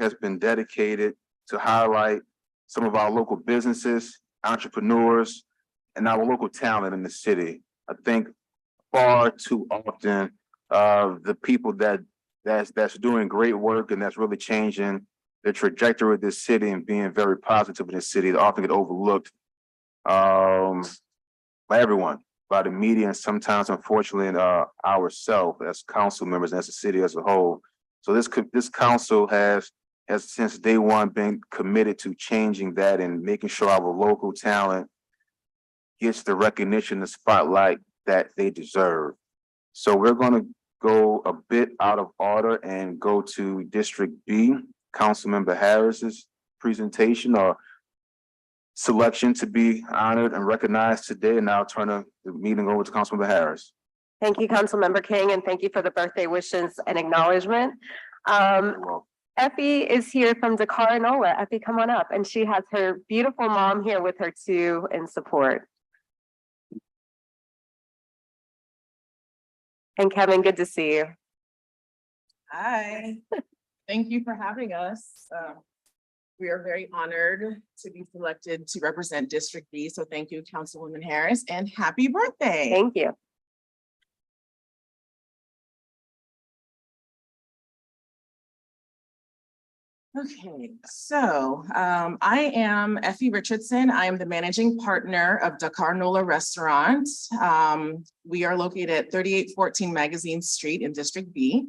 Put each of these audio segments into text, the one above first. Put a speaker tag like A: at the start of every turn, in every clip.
A: has been dedicated to highlight some of our local businesses, entrepreneurs, and our local talent in the city. I think far too often, the people that's doing great work and that's really changing the trajectory of this city and being very positive in this city, they often get overlooked by everyone, by the media, and sometimes, unfortunately, ourselves as council members and as a city as a whole. So this council has since day one been committed to changing that and making sure our local talent gets the recognition, the spotlight that they deserve. So we're going to go a bit out of order and go to District B, Councilmember Harris's presentation or selection to be honored and recognized today. And now I'll turn the meeting over to Councilmember Harris.
B: Thank you, Councilmember King, and thank you for the birthday wishes and acknowledgement. Effie is here from Dakar NOLA. Effie, come on up. And she has her beautiful mom here with her too in support. And Kevin, good to see you.
C: Hi, thank you for having us. We are very honored to be selected to represent District B. So thank you, Councilwoman Harris, and happy birthday.
B: Thank you.
C: Okay, so I am Effie Richardson. I am the managing partner of Dakar NOLA Restaurant. We are located at 3814 Magazine Street in District B.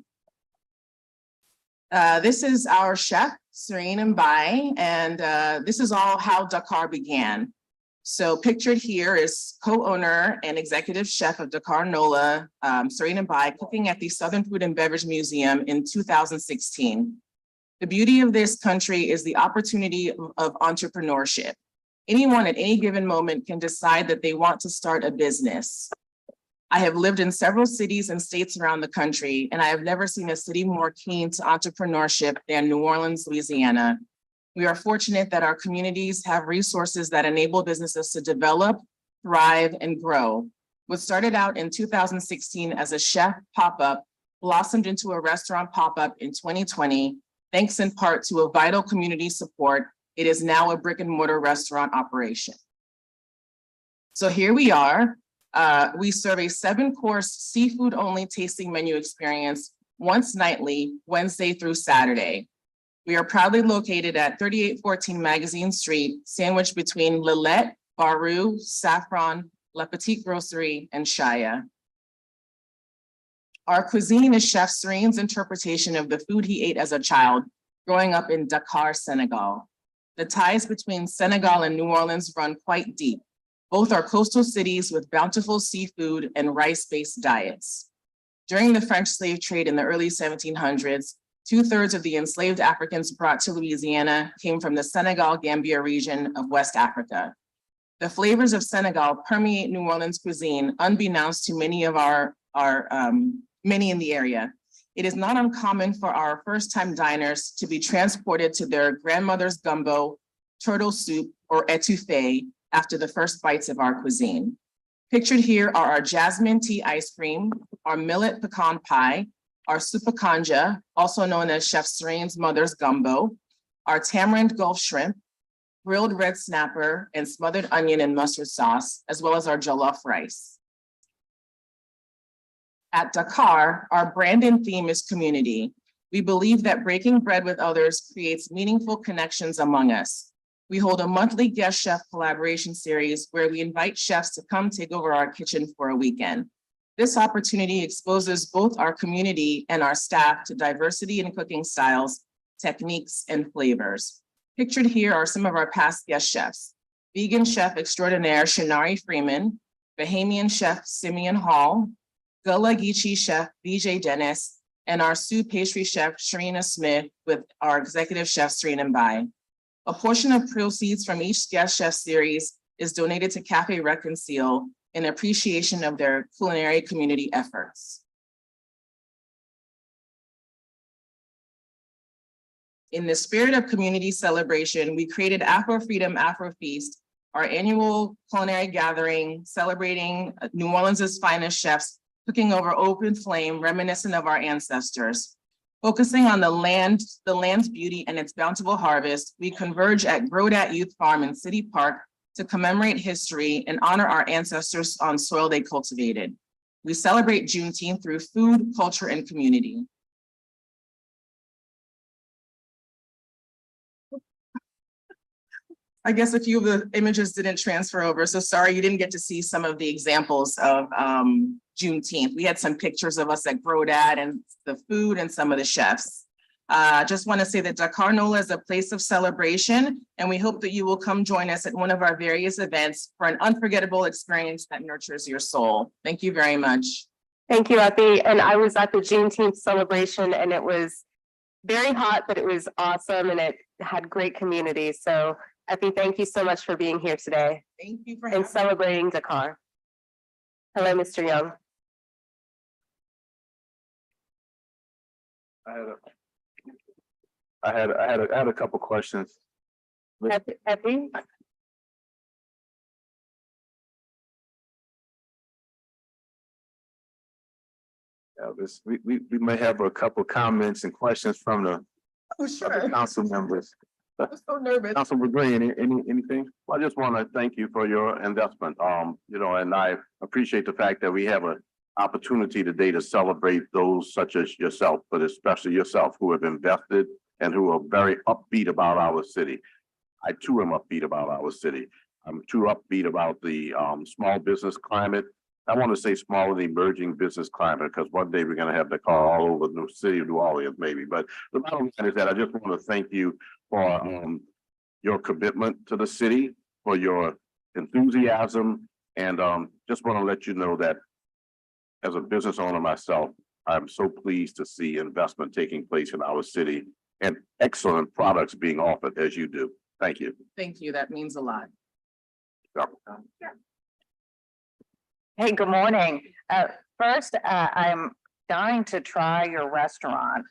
C: This is our chef, Serene Mbai, and this is all how Dakar began. So pictured here is co-owner and executive chef of Dakar NOLA, Serene Mbai, cooking at the Southern Food and Beverage Museum in 2016. The beauty of this country is the opportunity of entrepreneurship. Anyone at any given moment can decide that they want to start a business. I have lived in several cities and states around the country, and I have never seen a city more keen to entrepreneurship than New Orleans, Louisiana. We are fortunate that our communities have resources that enable businesses to develop, thrive, and grow. What started out in 2016 as a chef pop-up blossomed into a restaurant pop-up in 2020. Thanks in part to a vital community support, it is now a brick and mortar restaurant operation. So here we are. We serve a 7-course seafood only tasting menu experience once nightly, Wednesday through Saturday. We are proudly located at 3814 Magazine Street, sandwiched between Lillette, Baru, Saffron, La Petite Grocery, and Shaya. Our cuisine is Chef Serene's interpretation of the food he ate as a child, growing up in Dakar, Senegal. The ties between Senegal and New Orleans run quite deep. Both are coastal cities with bountiful seafood and rice-based diets. During the French slave trade in the early 1700s, 2/3 of the enslaved Africans brought to Louisiana came from the Senegal-Gambia region of West Africa. The flavors of Senegal permeate New Orleans cuisine, unbeknownst to many of many in the area. It is not uncommon for our first-time diners to be transported to their grandmother's gumbo, turtle soup, or etouffee after the first bites of our cuisine. Pictured here are our jasmine tea ice cream, our millet pecan pie, our supakanja, also known as Chef Serene's mother's gumbo, our tamarind gulf shrimp, grilled red snapper, and smothered onion and mustard sauce, as well as our jollof rice. At Dakar, our brand and theme is community. We believe that breaking bread with others creates meaningful connections among us. We hold a monthly guest chef collaboration series where we invite chefs to come take over our kitchen for a weekend. This opportunity exposes both our community and our staff to diversity in cooking styles, techniques, and flavors. Pictured here are some of our past guest chefs: vegan chef extraordinaire Shinari Freeman, Bahamian chef Simeon Hall, Gullah Geechee chef BJ Dennis, and our Sioux pastry chef Sharina Smith with our executive chef Serene Mbai. A portion of proceeds from each guest chef series is donated to Cafe Reconcile in appreciation of their culinary community efforts. In the spirit of community celebration, we created Afro Freedom Afro Feast, our annual culinary gathering celebrating New Orleans' finest chefs cooking over open flame, reminiscent of our ancestors. Focusing on the land's beauty and its bountiful harvest, we converge at Grodat Youth Farm in City Park to commemorate history and honor our ancestors on soil they cultivated. We celebrate Juneteenth through food, culture, and community. I guess a few of the images didn't transfer over, so sorry you didn't get to see some of the examples of Juneteenth. We had some pictures of us at Grodat and the food and some of the chefs. Just want to say that Dakar NOLA is a place of celebration, and we hope that you will come join us at one of our various events for an unforgettable experience that nurtures your soul. Thank you very much.
B: Thank you, Effie. And I was at the Juneteenth celebration and it was very hot, but it was awesome and it had great community. So Effie, thank you so much for being here today
C: Thank you for
B: and
C: having me.
B: celebrating Dakar. Hello, Mr. Young.
A: I had a couple questions.
B: Effie?
A: We may have a couple comments and questions from the
C: Oh,
A: other
C: sure.
A: council members.
C: I'm so nervous.
A: Councilman Green, anything?
D: Well, I just want to thank you for your investment. And I appreciate the fact that we have an opportunity today to celebrate those such as yourself, but especially yourself who have invested and who are very upbeat about our city. I too am upbeat about our city. I'm too upbeat about the small business climate. I want to say small and emerging business climate, because one day we're going to have the car all over the city of New Orleans, maybe. But the bottom line is that I just want to thank you for your commitment to the city, for your enthusiasm, and just want to let you know that as a business owner myself, I'm so pleased to see investment taking place in our city and excellent products being offered as you do. Thank you.
C: Thank you. That means a lot.
E: Hey, good morning. First, I'm dying to try your restaurant.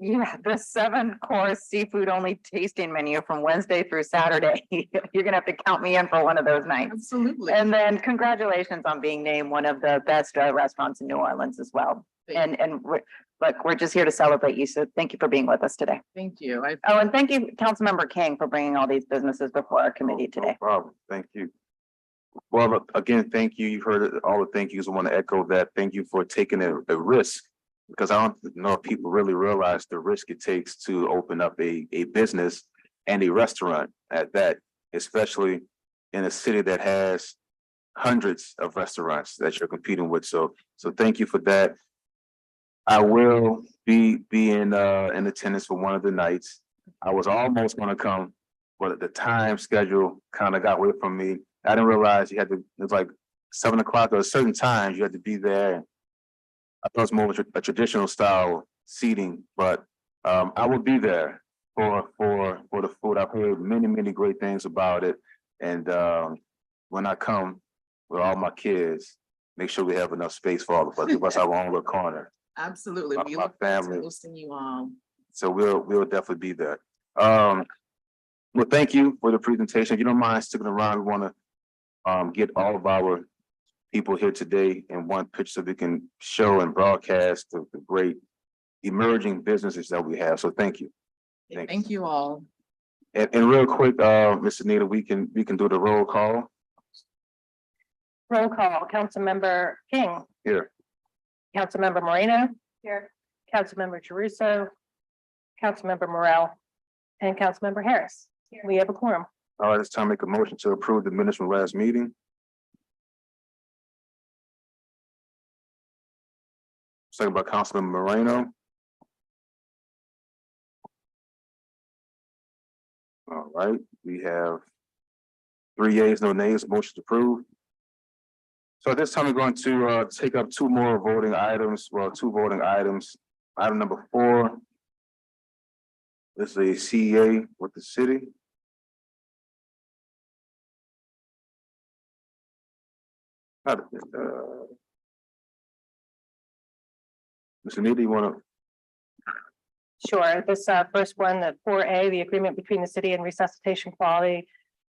E: You have the 7-course seafood only tasting menu from Wednesday through Saturday. You're gonna have to count me in for one of those nights.
C: Absolutely.
E: And then congratulations on being named one of the best restaurants in New Orleans as well. And we're just here to celebrate you. So thank you for being with us today.
C: Thank you.
E: Oh, and thank you, Councilmember King, for bringing all these businesses before our committee
A: No
E: today.
A: problem. Thank you. Well, look, again, thank you. You've heard all the thank yous. I want to echo that. Thank you for taking a risk, because I don't know if people really realize the risk it takes to open up a business and a restaurant at that, especially in a city that has hundreds of restaurants that you're competing with. So thank you for that. I will be in attendance for one of the nights. I was almost gonna come, but the time schedule kind of got away from me. I didn't realize you had to, it was like 7 o'clock or a certain time you had to be there. I thought it was more of a traditional style seating, but I will be there for the food. I've heard many great things about it. And when I come with all my kids, make sure we have enough space for all of us. Give us our own little corner.
C: Absolutely. We
A: My
C: look forward to
A: family.
C: hosting you all.
A: So we'll definitely be there. Well, thank you for the presentation. If you don't mind sticking around, we want to get all of our people here today in one picture so we can show and broadcast the great emerging businesses that we have. So thank you.
C: Thank you all.
A: And real quick, Mr. Nita, we can do the roll call
E: Roll call, Councilmember King.
A: here.
E: Councilmember Moreno. Here. Councilmember Jeruso. Councilmember Morel. And Councilmember Harris. We have a quorum.
A: All right, it's time to make a motion to approve the minutes from last meeting. Second by Councilman Moreno. All right, we have 3 yeas, no nays, motion approved. So at this time, we're going to take up two voting items. Item number 4. This is a CEA with the city. Mr. Nita, you want to?
E: Sure, this first one, the 4A, the agreement between the city and Resuscitation Quality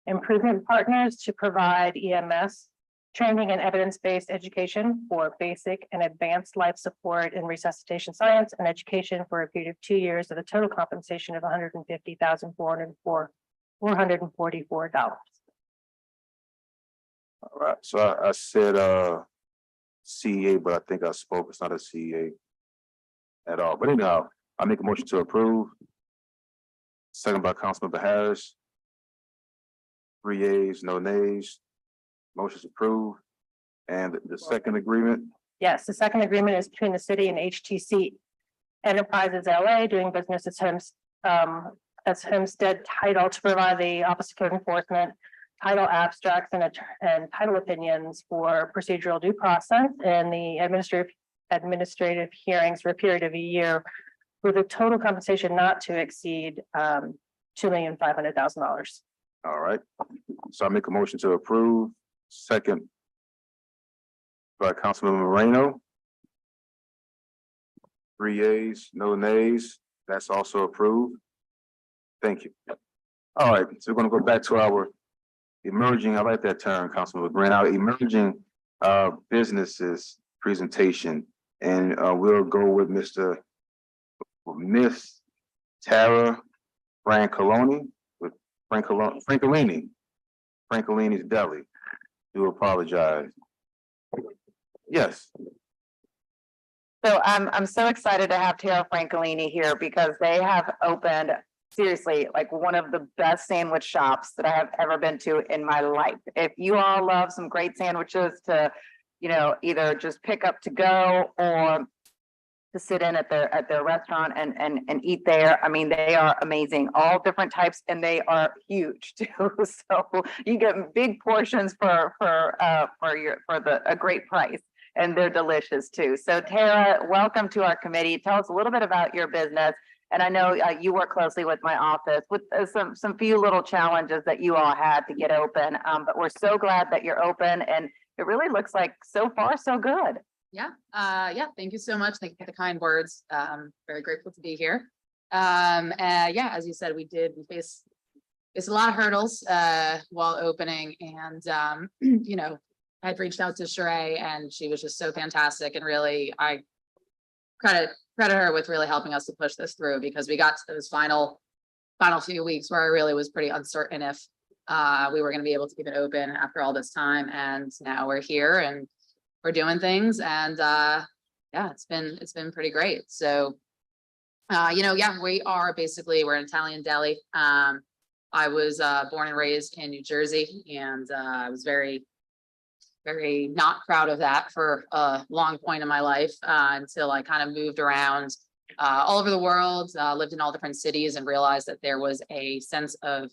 E: Improvement Partners to provide EMS
F: training and evidence-based education for basic and advanced life support and resuscitation science and education for a period of 2 years at a total compensation of $150,444.
A: All right, so I said, CEA, but I think I spoke, it's not a CEA at all. But anyhow, I make a motion to approve. Second by Councilmember Harris. 3 yeas, no nays. Motion's approved. And the second agreement,
F: Yes, the second agreement is between the city and HTC Enterprises LA doing business as Homestead Title to provide the Office of Code Enforcement title abstracts and title opinions for procedural due process and the administrative hearings for a period of a year with a total compensation not to exceed $2,500,000.
A: all right. So I make a motion to approve. Second by Councilmember Moreno. 3 yeas, no nays. That's also approved. Thank you. All right, so we're gonna go back to our emerging, I like that term, Councilmember Grant, our emerging businesses presentation. And we'll go with Miss Tara Francolini with Francolini's Deli. Do apologize. Yes.
E: So I'm so excited to have Tara Francolini here because they have opened seriously like one of the best sandwich shops that I have ever been to in my life. If you all love some great sandwiches to, you know, either just pick up to go or to sit in at their restaurant and eat there. I mean, they are amazing, all different types, and they are huge too. So you get big portions for a great price, and they're delicious too. So Tara, welcome to our committee. Tell us a little bit about your business. And I know you work closely with my office with some few little challenges that you all had to get open. But we're so glad that you're open, and it really looks like so far so good.
G: Yeah, thank you so much. Thank you for the kind words. Very grateful to be here. Yeah, as you said, we faced a lot of hurdles while opening, and you know, I had reached out to Sheree and she was just so fantastic, and really I credit her with really helping us to push this through, because we got to those final few weeks where I really was pretty uncertain if we were going to be able to keep it open after all this time, and now we're here and we're doing things, and yeah, it's been pretty great. So you know, yeah, we're an Italian deli. I was born and raised in New Jersey, and I was very not proud of that for a long point in my life until I kind of moved around all over the world, lived in all different cities, and realized that there was a sense of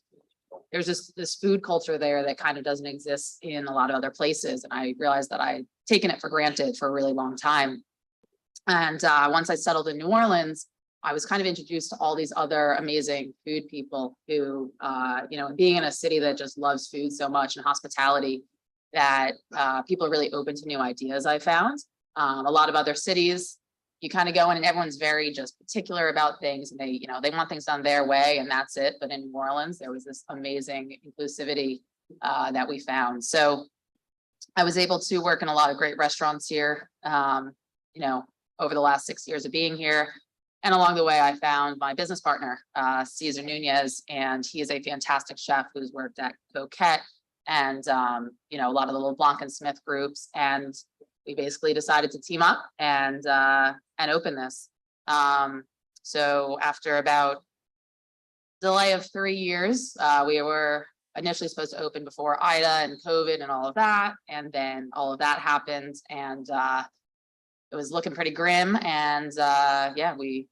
G: there's this food culture there that kind of doesn't exist in a lot of other places. And I realized that I'd taken it for granted for a really long time. And once I settled in New Orleans, I was kind of introduced to all these other amazing food people who, you know, being in a city that just loves food so much and hospitality, that people are really open to new ideas. I found a lot of other cities, you kind of go in and everyone's very just particular about things, and they want things done their way and that's it. But in New Orleans, there was this amazing inclusivity that we found. So I was able to work in a lot of great restaurants here, you know, over the last 6 years of being here. And along the way, I found my business partner, Cesar Nunez, and he is a fantastic chef who's worked at Coquette and, you know, a lot of the little Blanc and Smith groups. And we basically decided to team up and open this. So after about delay of 3 years, we were initially supposed to open before Ida and COVID and all of that. And then all of that happened, and it was looking pretty grim. And yeah, we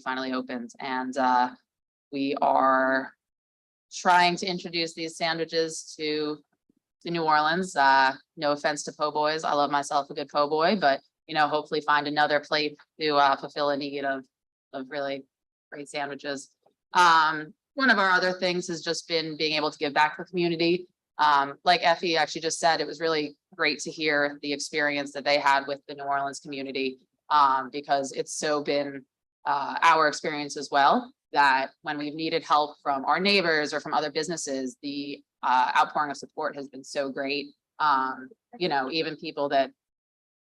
G: finally opened, and we are trying to introduce these sandwiches to New Orleans. No offense to po' boys. I love myself a good po' boy, but you know, hopefully find another plate to fulfill a need of really great sandwiches. One of our other things has just been being able to give back to the community. Like Effie actually just said, it was really great to hear the experience that they had with the New Orleans community, because it's so been our experience as well, that when we've needed help from our neighbors or from other businesses, the outpouring of support has been so great. You know, even people that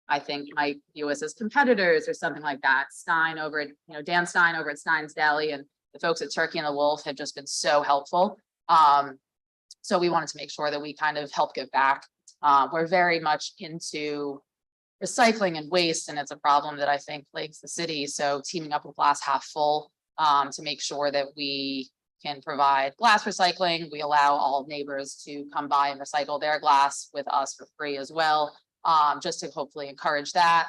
G: I think might view us as competitors or something like that. Stein over at, Dan Stein over at Stein's Deli and the folks at Turkey and the Wolf have just been so helpful. So we wanted to make sure that we kind of help give back. We're very much into recycling and waste, and it's a problem that I think plagues the city. So teaming up with Glass Half Full to make sure that we can provide glass recycling. We allow all neighbors to come by and recycle their glass with us for free as well, just to hopefully encourage that.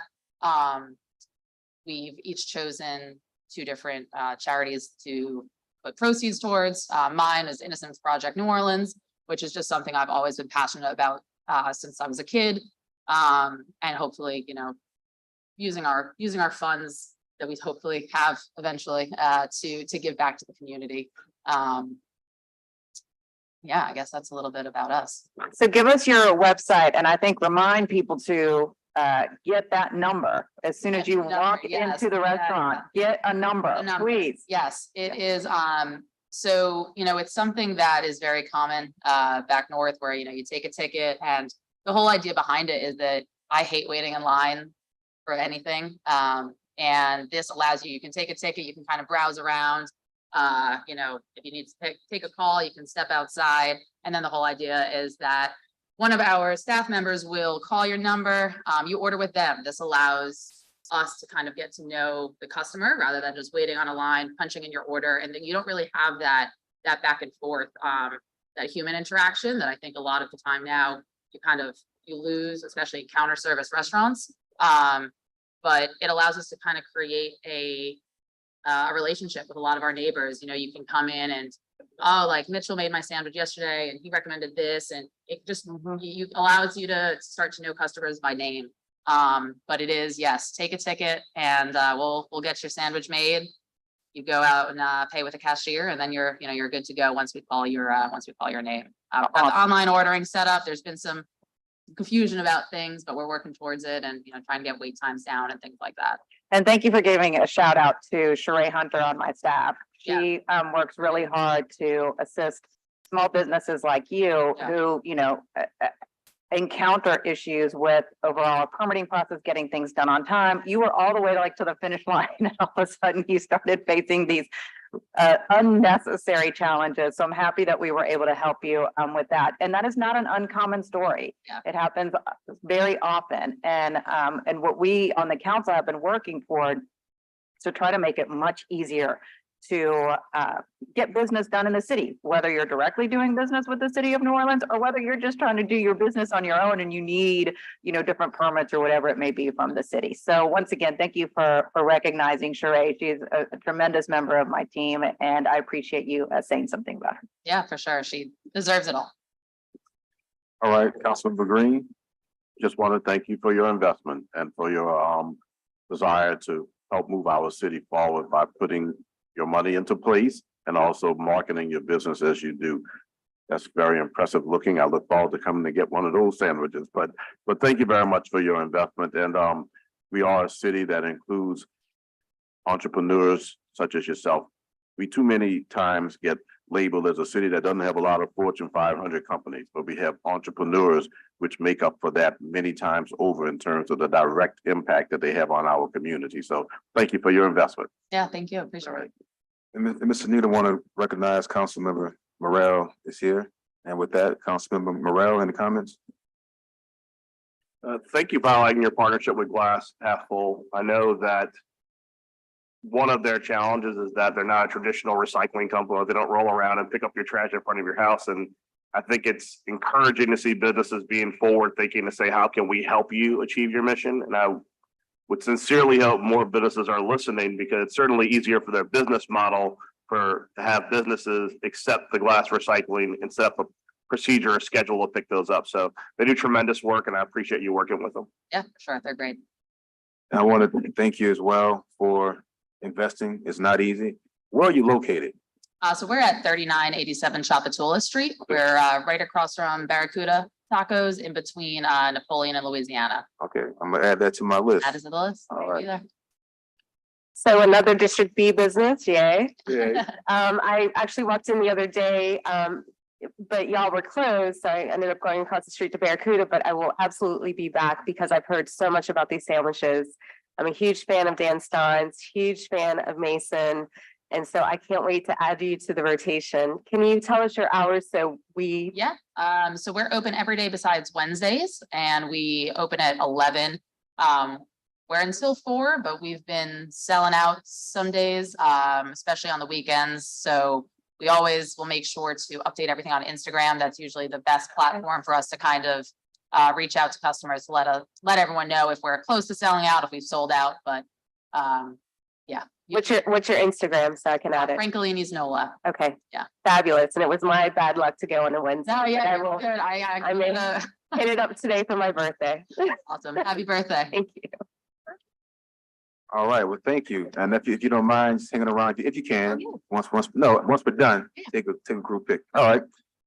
G: We've each chosen 2 different charities to put proceeds towards. Mine is Innocence Project New Orleans, which is just something I've always been passionate about since I was a kid. And hopefully, using our funds that we hopefully have eventually to give back to the community. Yeah, I guess that's a little bit about us.
E: So give us your website and I think remind people to get that number as soon as you
G: Number,
E: walk
G: yes,
E: into the
G: yeah,
E: restaurant. Get a number,
G: The number.
E: please.
G: Yes, it is. So, it's something that is very common back north where, you take a ticket, and the whole idea behind it is that I hate waiting in line for anything. And this allows you can take a ticket, you can kind of browse around. If you need to take a call, you can step outside. And then the whole idea is that one of our staff members will call your number, you order with them. This allows us to kind of get to know the customer rather than just waiting on a line, punching in your order. And then you don't really have that back and forth, that human interaction that I think a lot of the time now you lose, especially in counter service restaurants. But it allows us to kind of create a relationship with a lot of our neighbors. You can come in and, like Mitchell made my sandwich yesterday and he recommended this, and it just you allows you to start to know customers by name. But it is, yes, take a ticket and we'll get your sandwich made. You go out and pay with a cashier, and then you're good to go once we call your name. Got the online ordering set up. There's been some confusion about things, but we're working towards it and trying to get wait times down and things like that.
E: And thank you for giving a shout out to Sheree Hunter on my staff. She works really hard to assist small businesses like you who, encounter issues with overall permitting process, getting things done on time. You were all the way to the finish line, and all of a sudden you started facing these unnecessary challenges. So I'm happy that we were able to help you with that. And that is not an uncommon story.
G: Yeah.
E: It happens very often. And what we on the council have been working toward to try to make it much easier to get business done in the city, whether you're directly doing business with the city of New Orleans or whether you're just trying to do your business on your own and you need, different permits or whatever it may be from the city. So once again, thank you for recognizing Sheree. She's a tremendous member of my team, and I appreciate you saying something about her.
G: Yeah, for sure. She deserves it all.
A: All right, Councilmember Green.
D: Just want to thank you for your investment and for your desire to help move our city forward by putting your money into place and also marketing your business as you do. That's very impressive looking. I look forward to coming to get one of those sandwiches, but thank you very much for your investment. And we are a city that includes entrepreneurs such as yourself. We too many times get labeled as a city that doesn't have a lot of Fortune 500 companies, but we have entrepreneurs which make up for that many times over in terms of the direct impact that they have on our community. So thank you for your investment.
G: Yeah, thank you. Appreciate it.
A: And Mr. Needham want to recognize Councilmember Morrell is here. And with that, Councilmember Morrell, any comments?
H: Thank you for highlighting your partnership with Glass Half Full. I know that one of their challenges is that they're not a traditional recycling company. They don't roll around and pick up your trash in front of your house. And I think it's encouraging to see businesses being forward thinking to say, how can we help you achieve your mission? And I would sincerely hope more businesses are listening, because it's certainly easier for their business model to have businesses accept the glass recycling and set up a procedure or schedule to pick those up. So they do tremendous work, and I appreciate you working with them.
G: Yeah, sure. They're great.
A: And I want to thank you as well for investing. It's not easy. Where are you located?
G: So we're at 3987 Chapatula Street. We're right across from Barracuda Tacos, in between Napoleon and Louisiana.
A: Okay, I'm gonna add that to my list.
G: That is the list.
A: All right.
G: Either.
B: So another District B business, yay.
A: Yeah.
B: I actually walked in the other day, but y'all were closed, so I ended up going across the street to Barracuda, but I will absolutely be back because I've heard so much about these sandwiches. I'm a huge fan of Dan Stein's, huge fan of Mason, and so I can't wait to add you to the rotation. Can you tell us your hours so we?
G: Yeah, so we're open every day besides Wednesdays and we open at 11. We're until 4, but we've been selling out some days, especially on the weekends. So we always will make sure to update everything on Instagram. That's usually the best platform for us to kind of reach out to customers, let everyone know if we're close to selling out, if we've sold out, but yeah.
B: What's your Instagram so I can add it?
G: Francolini's Nola.
B: Okay.
G: Yeah.
B: Fabulous. And it was my bad luck to go on a Wednesday.
G: No, yeah,
B: I
G: you're
B: will
G: good.
B: I made hit it up today for my birthday.
G: Awesome. Happy birthday.
B: Thank you.
A: All right, well, thank you. And if you don't mind just hanging around, if you can,
G: Oh,
A: once we're done, take a group pic. All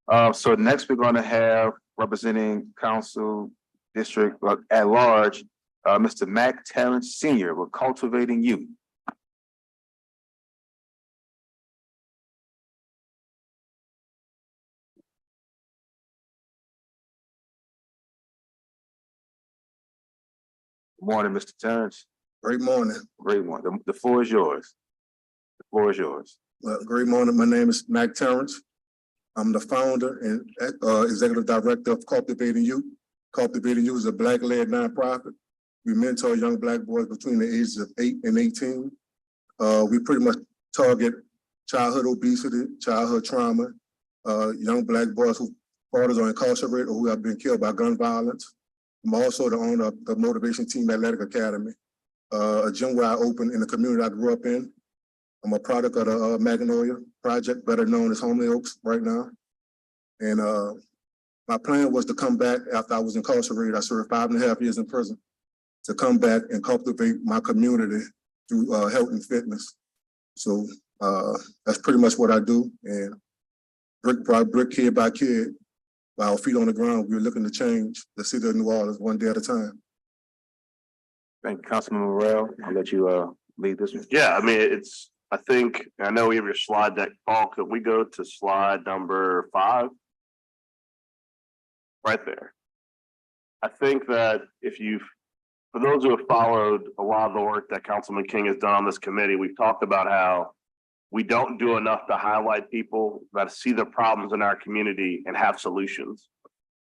A: right. So next we're gonna have representing council district at large, Mr. Mac Terrence Senior with Cultivating Youth. Good morning, Mr. Terrence.
I: Great morning.
A: Great one. The floor is yours. The floor is yours.
I: Well, great morning. My name is Mac Terrence. I'm the founder and executive director of Cultivating Youth. Cultivating Youth is a Black-led nonprofit. We mentor young Black boys between the ages of 8 and 18. We pretty much target childhood obesity, childhood trauma, young Black boys whose fathers are incarcerated or who have been killed by gun violence. I'm also the owner of the Motivation Team Athletic Academy, a gym where I opened in the community I grew up in. I'm a product of the Magnolia Project, better known as Homely Oaks right now. And my plan was to come back after I was incarcerated. I served 5.5 years in prison, to come back and cultivate my community through health and fitness. So that's pretty much what I do. And brick by brick, kid by kid, with our feet on the ground, we're looking to change the city of New Orleans one day at a time.
A: Thank you, Councilman Morrell. I'll let you lead this one.
H: Yeah, I mean, I think, I know we have your slide deck, Paul, could we go to slide number 5? Right there. I think that for those who have followed a lot of the work that Councilman King has done on this committee, we've talked about how we don't do enough to highlight people that see the problems in our community and have solutions.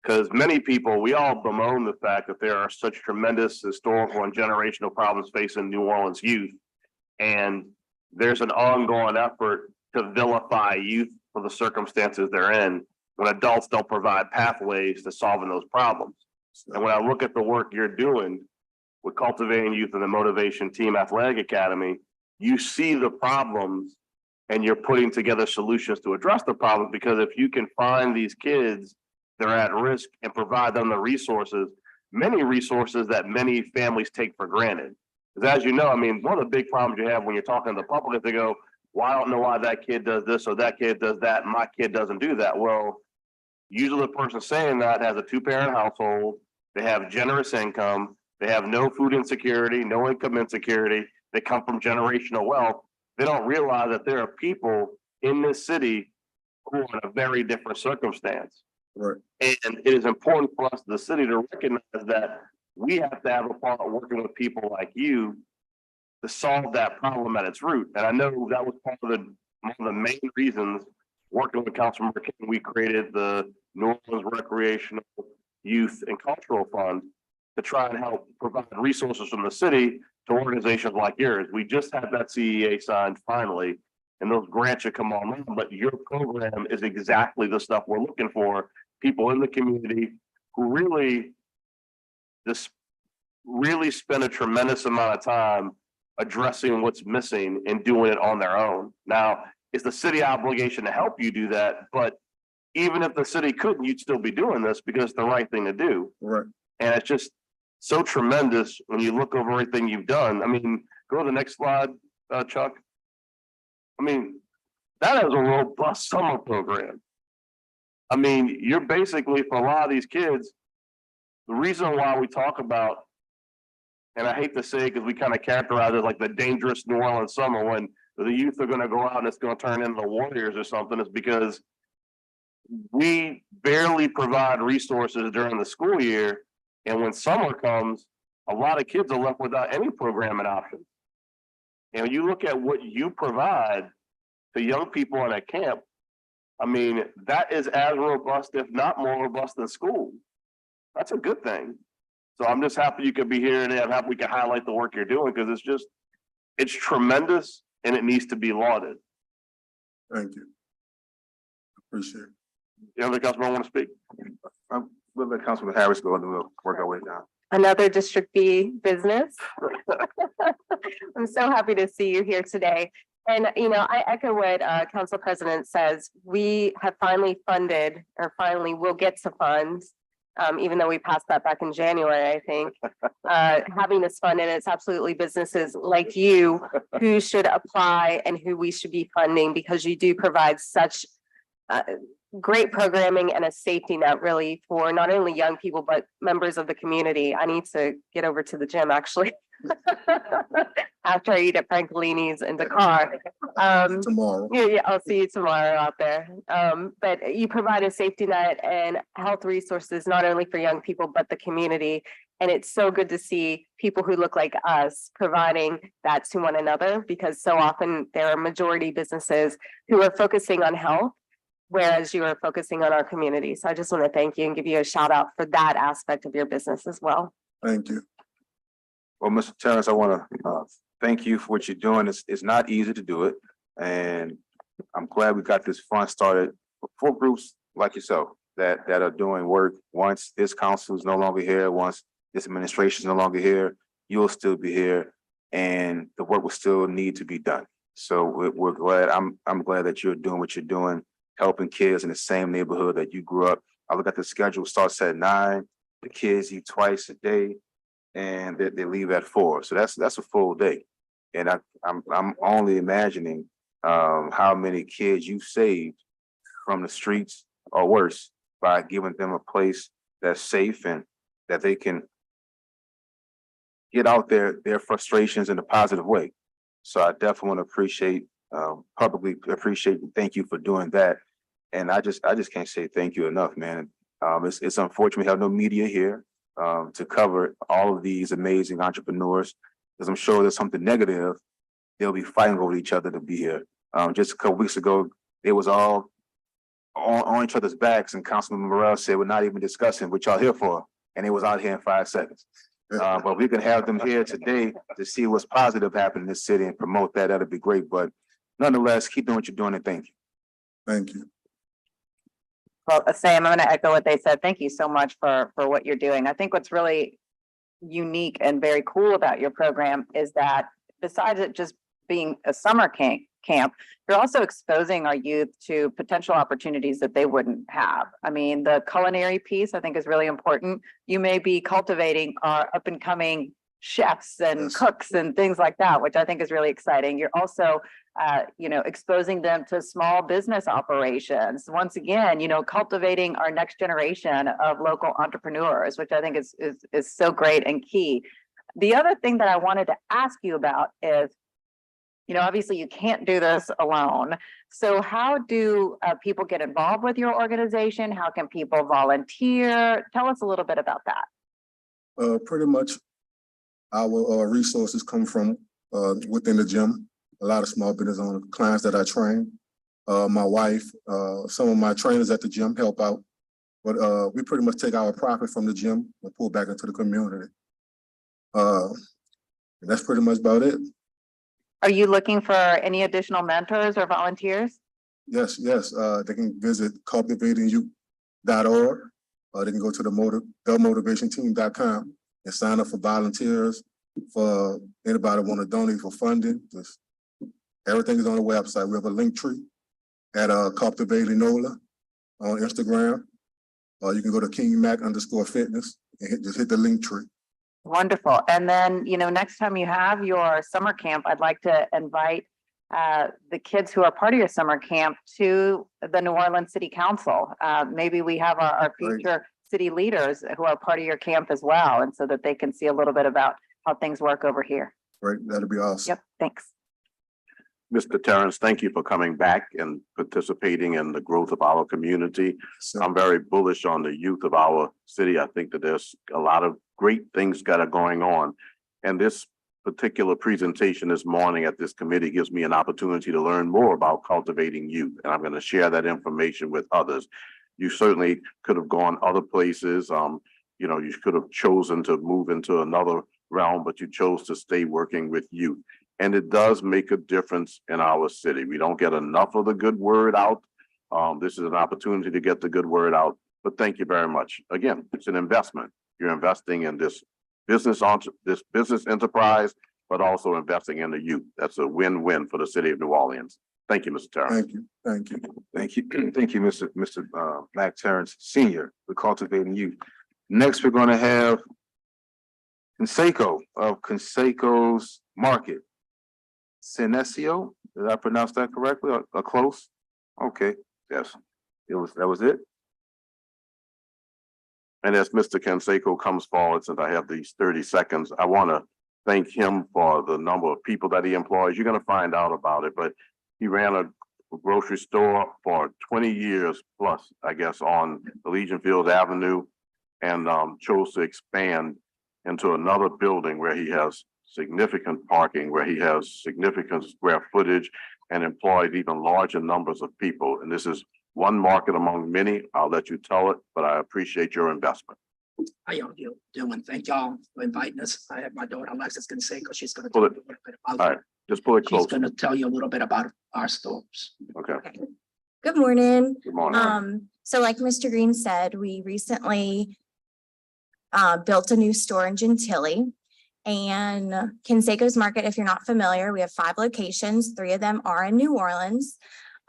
H: Because many people, we all bemoan the fact that there are such tremendous historical and generational problems facing New Orleans youth. And there's an ongoing effort to vilify youth for the circumstances they're in when adults don't provide pathways to solving those problems. And when I look at the work you're doing with Cultivating Youth and the Motivation Team Athletic Academy, you see the problems and you're putting together solutions to address the problems, because if you can find these kids that are at risk and provide them the resources, many resources that many families take for granted. Because as you know, I mean, one of the big problems you have when you're talking to the public is they go, well, I don't know why that kid does this or that kid does that, and my kid doesn't do that. Well, usually the person saying that has a 2-parent household, they have generous income, they have no food insecurity, no income insecurity, they come from generational wealth. They don't realize that there are people in this city who are in a very different circumstance.
I: Right.
H: And it is important for us, the city, to recognize that we have to have a part working with people like you to solve that problem at its root. And I know that was one of the main reasons, working with Councilmember King, we created the New Orleans Recreational, Youth, and Cultural Fund to try and help provide resources from the city to organizations like yours. We just had that CEA signed finally, and those grants should come online, but your program is exactly the stuff we're looking for. People in the community who really spend a tremendous amount of time addressing what's missing and doing it on their own. Now, it's the city obligation to help you do that, but even if the city couldn't, you'd still be doing this because it's the right thing to do.
I: Right.
H: And it's just so tremendous when you look over everything you've done. I mean, go to the next slide, Chuck. I mean, that is a robust summer program. I mean, you're basically, for a lot of these kids, the reason why we talk about, and I hate to say it because we kind of characterize it like the dangerous New Orleans summer, when the youth are going to go out and it's going to turn into the Warriors or something, is because we barely provide resources during the school year. And when summer comes, a lot of kids are left without any programming options. And you look at what you provide to young people in a camp, I mean, that is as robust, if not more robust than school. That's a good thing. So I'm just happy you could be here and I'm happy we can highlight the work you're doing because it's tremendous and it needs to be lauded.
I: Thank you. Appreciate it.
H: The other councilman want to speak?
A: We'll let Councilman Harris go and we'll work our way down.
B: Another District B business. I'm so happy to see you here today. And, you know, I echo what Council President says. We have finally funded, or finally will get to fund, even though we passed that back in January, I think. Having this fund, and it's absolutely businesses like you who should apply and who we should be funding because you do provide such great programming and a safety net really for not only young people, but members of the community. I need to get over to the gym actually. After I eat at Francolini's in Dakar.
I: Tomorrow.
B: Yeah, I'll see you tomorrow out there. But you provide a safety net and health resources, not only for young people, but the community. And it's so good to see people who look like us providing that to one another, because so often there are majority businesses who are focusing on health, whereas you are focusing on our community. So I just want to thank you and give you a shout out for that aspect of your business as well.
I: Thank you.
A: Well, Mr. Terrence, I want to thank you for what you're doing. It's not easy to do it. And I'm glad we got this fund started for groups like yourself that are doing work. Once this council is no longer here, once this administration is no longer here, you'll still be here and the work will still need to be done. So we're glad. I'm glad that you're doing what you're doing, helping kids in the same neighborhood that you grew up. I look at the schedule, starts at 9, the kids eat twice a day. And they leave at 4. So that's a full day. And I'm only imagining how many kids you saved from the streets or worse by giving them a place that's safe and that they can get out their frustrations in a positive way. So I definitely want to publicly appreciate and thank you for doing that. And I just can't say thank you enough, man. It's unfortunate we have no media here to cover all of these amazing entrepreneurs, because I'm sure there's something negative. They'll be fighting over each other to be here. Just a couple weeks ago, they was all on each other's backs, and Councilman Morrell said, "We're not even discussing what y'all here for," and they was out here in 5 seconds. But we can have them here today to see what's positive happening in this city and promote that. That'd be great. But nonetheless, keep doing what you're doing, and thank you.
I: Thank you.
E: Well, Sam, I'm going to echo what they said. Thank you so much for what you're doing. I think what's really unique and very cool about your program is that besides it just being a summer camp, you're also exposing our youth to potential opportunities that they wouldn't have. I mean, the culinary piece I think is really important. You may be cultivating our up and coming chefs and
I: Yes.
E: cooks and things like that, which I think is really exciting. You're also exposing them to small business operations. Once again, cultivating our next generation of local entrepreneurs, which I think is so great and key. The other thing that I wanted to ask you about is, obviously you can't do this alone. So how do people get involved with your organization? How can people volunteer? Tell us a little bit about that.
I: Pretty much our resources come from within the gym. A lot of small business owners, clients that I train. My wife, some of my trainers at the gym help out. But we pretty much take our profit from the gym and pull back into the community. And that's pretty much about it.
E: Are you looking for any additional mentors or volunteers?
I: Yes. They can visit cultivatingyouth.org. They can go to themotivationteam.com and sign up for volunteers, for anybody want to donate for funding. Just everything is on the website. We have a link tree at Cultivating NOLA on Instagram. You can go to KingMac_fitness and just hit the link tree.
E: Wonderful. And then, next time you have your summer camp, I'd like to invite the kids who are part of your summer camp to the New Orleans City Council. Maybe we have our future city leaders who are part of your camp as well, and so that they can see a little bit about how things work over here.
I: Right, that'd be awesome.
E: Yep, thanks.
D: Mr. Terrence, thank you for coming back and participating in the growth of our community.
I: So,
D: I'm very bullish on the youth of our city. I think that there's a lot of great things that are going on. And this particular presentation this morning at this committee gives me an opportunity to learn more about cultivating youth. And I'm going to share that information with others. You certainly could have gone other places. You know, you could have chosen to move into another realm, but you chose to stay working with youth. And it does make a difference in our city. We don't get enough of the good word out. This is an opportunity to get the good word out, but thank you very much. Again, it's an investment. You're investing in this business enterprise, but also investing in the youth. That's a win-win for the city of New Orleans. Thank you, Mr. Terrence.
I: thank you, thank you.
A: Thank you. Thank you, Mr. Mac Terrence Senior, for cultivating youth. Next, we're gonna have Conseco of Conseco's Market. Senesio, did I pronounce that correctly or close? Okay, yes, that was it.
D: And as Mr. Canseco comes forward, since I have these 30 seconds, I want to thank him for the number of people that he employs. You're going to find out about it, but he ran a grocery store for 20 years plus, I guess, on Legion Field Avenue, and chose to expand into another building where he has significant parking, where he has significant square footage and employed even larger numbers of people. And this is one market among many. I'll let you tell it, but I appreciate your investment.
J: How y'all doing? Thank y'all for inviting us. I have my daughter Alexis Conseco. She's gonna
D: Pull
J: tell
D: it.
J: you a little bit about.
D: All right, just pull it
J: She's
D: close.
J: gonna tell you a little bit about our stores.
D: Okay,
K: Good morning.
D: good morning.
K: So like Mr. Green said, we recently built a new store in Gentilly. And Conseco's Market, if you're not familiar, we have 5 locations. 3 of them are in New Orleans.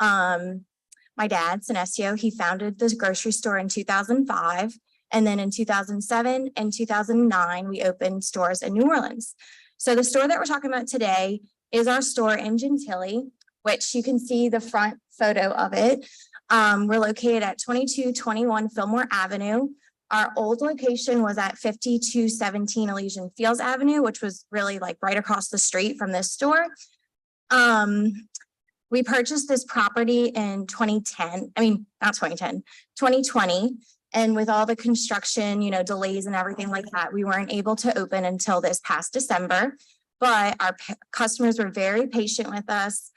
K: My dad, Senesio, he founded this grocery store in 2005. And then in 2007 and 2009, we opened stores in New Orleans. So the store that we're talking about today is our store in Gentilly, which you can see the front photo of it. We're located at 2221 Fillmore Avenue. Our old location was at 5217 Elysian Fields Avenue, which was really like right across the street from this store. We purchased this property in 2020. And with all the construction, delays and everything like that, we weren't able to open until this past December. But our customers were very patient with us.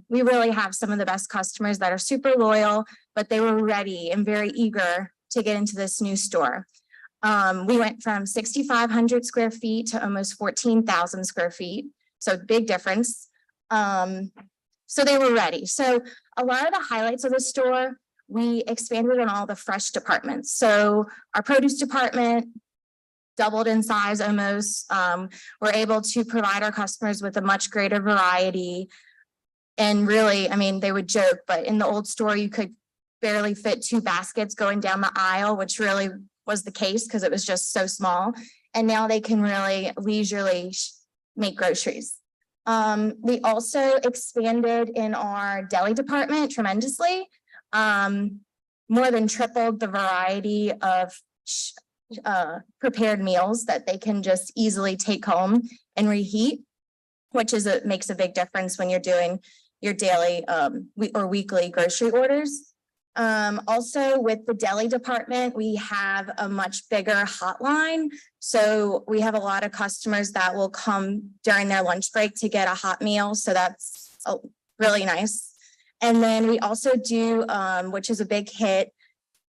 K: We really have some of the best customers that are super loyal, but they were ready and very eager to get into this new store. We went from 6,500 square feet to almost 14,000 square feet. So big difference. So they were ready. So a lot of the highlights of the store, we expanded on all the fresh departments. So our produce department doubled in size almost. We're able to provide our customers with a much greater variety. And really, they would joke, but in the old store, you could barely fit 2 baskets going down the aisle, which really was the case because it was just so small. And now they can really leisurely make groceries. We also expanded in our deli department tremendously. More than tripled the variety of prepared meals that they can just easily take home and reheat, which makes a big difference when you're doing your daily or weekly grocery orders. Also with the deli department, we have a much bigger hotline. So we have a lot of customers that will come during their lunch break to get a hot meal. So that's really nice. And then we also do, which is a big hit,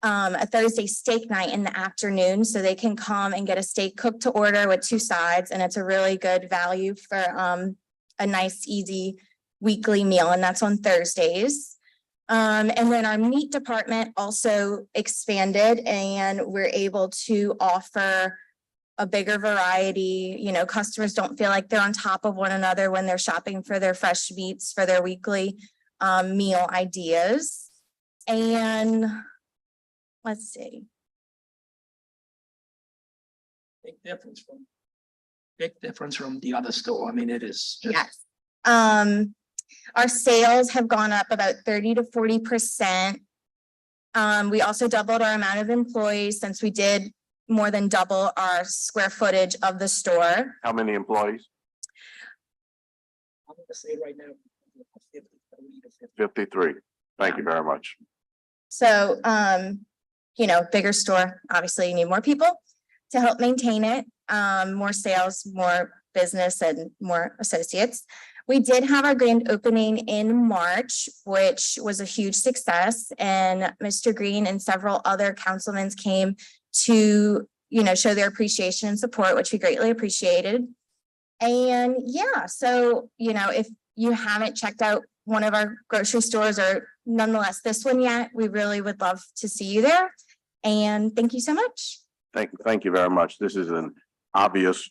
K: a Thursday steak night in the afternoon. So they can come and get a steak cooked to order with 2 sides. And it's a really good value for a nice, easy weekly meal. And that's on Thursdays. And then our meat department also expanded, and we're able to offer a bigger variety. Customers don't feel like they're on top of one another when they're shopping for their fresh meats for their weekly meal ideas. And let's see.
J: Big difference from the other store. It is just.
K: Yes. Our sales have gone up about 30 to 40%. We also doubled our amount of employees since we did more than double our square footage of the store.
D: How many employees?
J: I'm gonna say right now,
D: 53. Thank you very much.
K: So, bigger store, obviously you need more people to help maintain it, more sales, more business and more associates. We did have our grand opening in March, which was a huge success, and Mr. Green and several other councilmen came to, show their appreciation and support, which we greatly appreciated. And yeah, so, if you haven't checked out one of our grocery stores or nonetheless this one yet, we really would love to see you there. And thank you so much.
D: Thank you very much. This is an obvious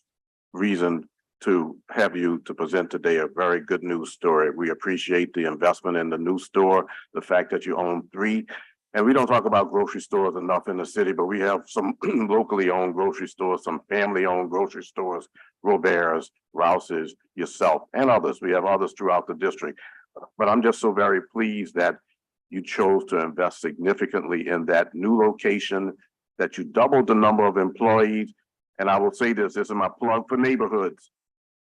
D: reason to have you to present today a very good news story. We appreciate the investment in the new store, the fact that you own 3. And we don't talk about grocery stores enough in the city, but we have some locally owned grocery stores, some family owned grocery stores, Robert's, Rouse's, yourself, and others. We have others throughout the district. But I'm just so very pleased that you chose to invest significantly in that new location, that you doubled the number of employees. And I will say this is my plug for neighborhoods,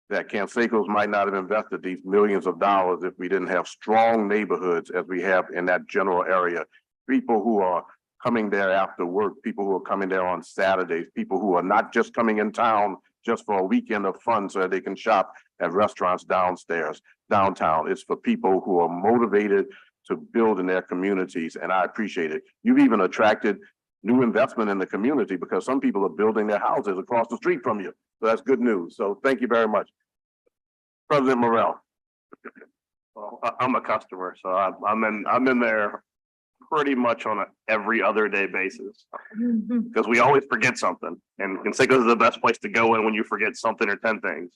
D: that Canseco's might not have invested these millions of dollars if we didn't have strong neighborhoods as we have in that general area. People who are coming there after work, people who are coming there on Saturdays, people who are not just coming in town just for a weekend of fun so that they can shop at restaurants downtown. It's for people who are motivated to build in their communities, and I appreciate it. You've even attracted new investment in the community because some people are building their houses across the street from you. So that's good news. So thank you very much. President Morrell.
H: Well, I'm a customer, so I'm in there pretty much on an every other day basis because we always forget something, and Canseco's is the best place to go in when you forget something or 10 things.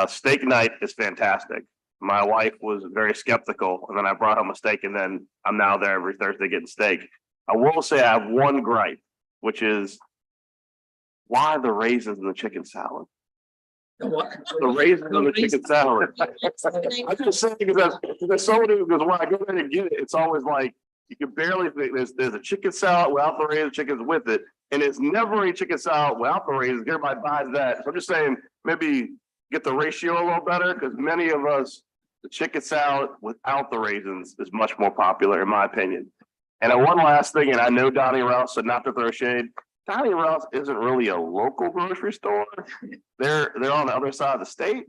H: Steak night is fantastic. My wife was very skeptical, and then I brought home a steak, and then I'm now there every Thursday getting steak. I will say I have one gripe, which is why the raisins in the chicken salad? The raisins in the chicken salad. I'm just saying because there's somebody who goes, when I go there and get it, it's always like you can barely think there's a chicken salad without the raisins, chickens with it, and it's never a chicken salad without the raisins. Everybody buys that. So I'm just saying maybe get the ratio a little better because many of us, the chicken salad without the raisins is much more popular in my opinion. And then one last thing, and I know Donnie Rouse said not to throw shade. Donnie Rouse isn't really a local grocery store. They're on the other side of the state.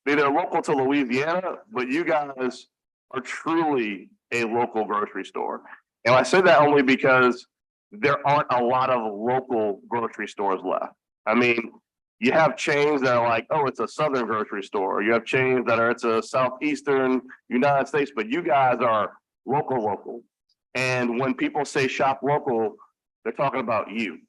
H: They're local to Louisiana, but you guys are truly a local grocery store. And I say that only because there aren't a lot of local grocery stores left. I mean, you have chains that are like, oh, it's a Southern grocery store. You have chains that are, it's a Southeastern United States, but you guys are local. And when people say shop local, they're talking about you.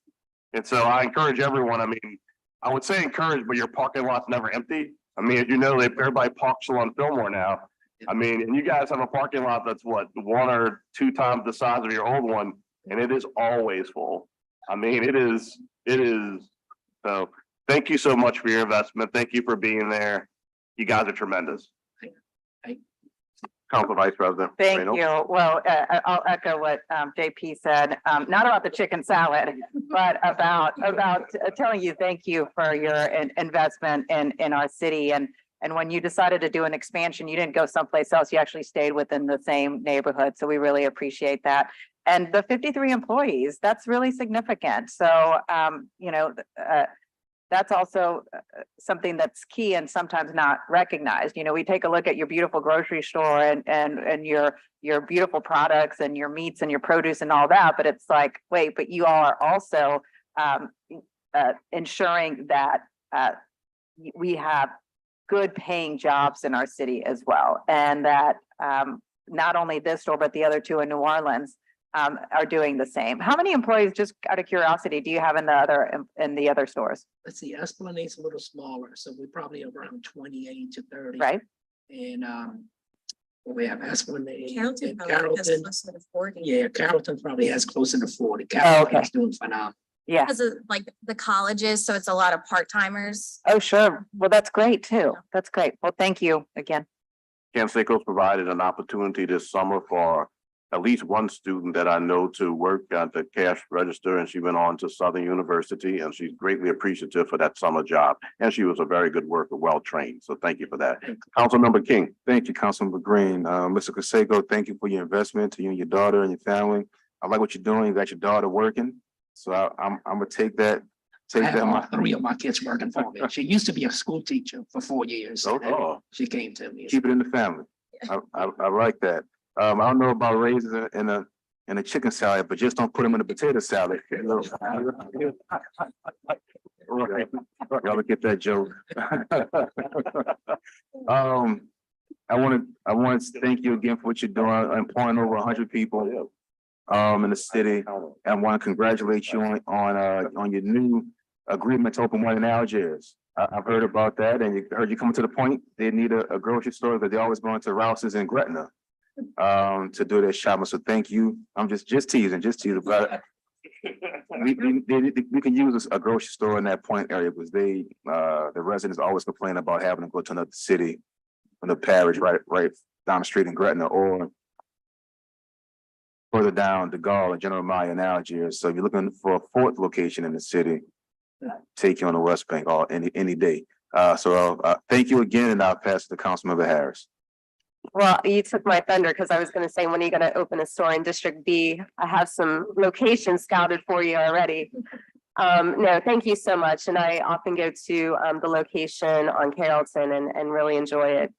H: And so I encourage everyone, I mean, I would say encourage, but your parking lot's never empty. I mean, as you know, everybody parks on Fillmore now. I mean, and you guys have a parking lot that's what, 1 or 2 times the size of your old one, and it is always full. I mean, it is. So thank you so much for your investment. Thank you for being there. You guys are tremendous.
D: Council Vice President.
E: Thank
D: Reynolds.
E: you. Well, I'll echo what JP said, not about the chicken salad, but about telling you thank you for your investment in our city. And when you decided to do an expansion, you didn't go someplace else. You actually stayed within the same neighborhood. So we really appreciate that. And the 53 employees, that's really significant. So, that's also something that's key and sometimes not recognized. You know, we take a look at your beautiful grocery store and your beautiful products and your meats and your produce and all that, but it's like, wait, but you all are also ensuring that we have good paying jobs in our city as well. And that not only this store, but the other 2 in New Orleans are doing the same. How many employees, just out of curiosity, do you have in the other stores?
J: Let's see, Esplanade's a little smaller, so we're probably around 28 to 30.
E: Right.
J: And we have Esplanade.
K: Carrollton
J: and
K: probably has
J: Carrollton.
K: closer to 40.
J: Yeah, Carrollton probably has closer to 40.
E: okay.
J: Carrollton's doing phenomenal.
E: Yeah.
K: Because of like the colleges, so it's a lot of part-timers.
E: Oh, sure. Well, that's great too. That's great. Well, thank you again.
D: Canseco's provided an opportunity this summer for at least one student that I know to work at the cash register, and she went on to Southern University, and she's greatly appreciative for that summer job. And she was a very good worker, well-trained. So thank you for that. Councilmember King.
A: Thank you, Councilmember Green. Mr. Conseco, thank you for your investment to you and your daughter and your family. I like what you're doing. You got your daughter working. So I'm gonna take that.
J: I have all three of my kids working for me. She used to be a school teacher for 4 years. and then
A: Oh,
J: She came to me.
A: keep it in the family. I like that. I don't know about raisins in a chicken salad, but just don't put them in a potato salad. Right. Y'all get that joke. I want to thank you again for what you're doing, employing over 100 people in the city. I want to congratulate you on your new agreement to open one in Algiers. I've heard about that, and heard you coming to the point. They need a grocery store, but they're always going to Rouse's and Gretna to do their shopping. So thank you. I'm just teasing, but we can use a grocery store in that point area because the residents always complain about having to go to another city from the parish right down the street in Gretna or further down the Gaulle and General Maya and Algiers. So if you're looking for a fourth location in the city, take you on the West Bank any day. Thank you again, and I'll pass it to Councilmember Harris.
B: Well, you took my thunder because I was gonna say, when are you gonna open a store in District B? I have some locations scouted for you already. No, thank you so much. And I often go to the location on Carrollton and really enjoy it.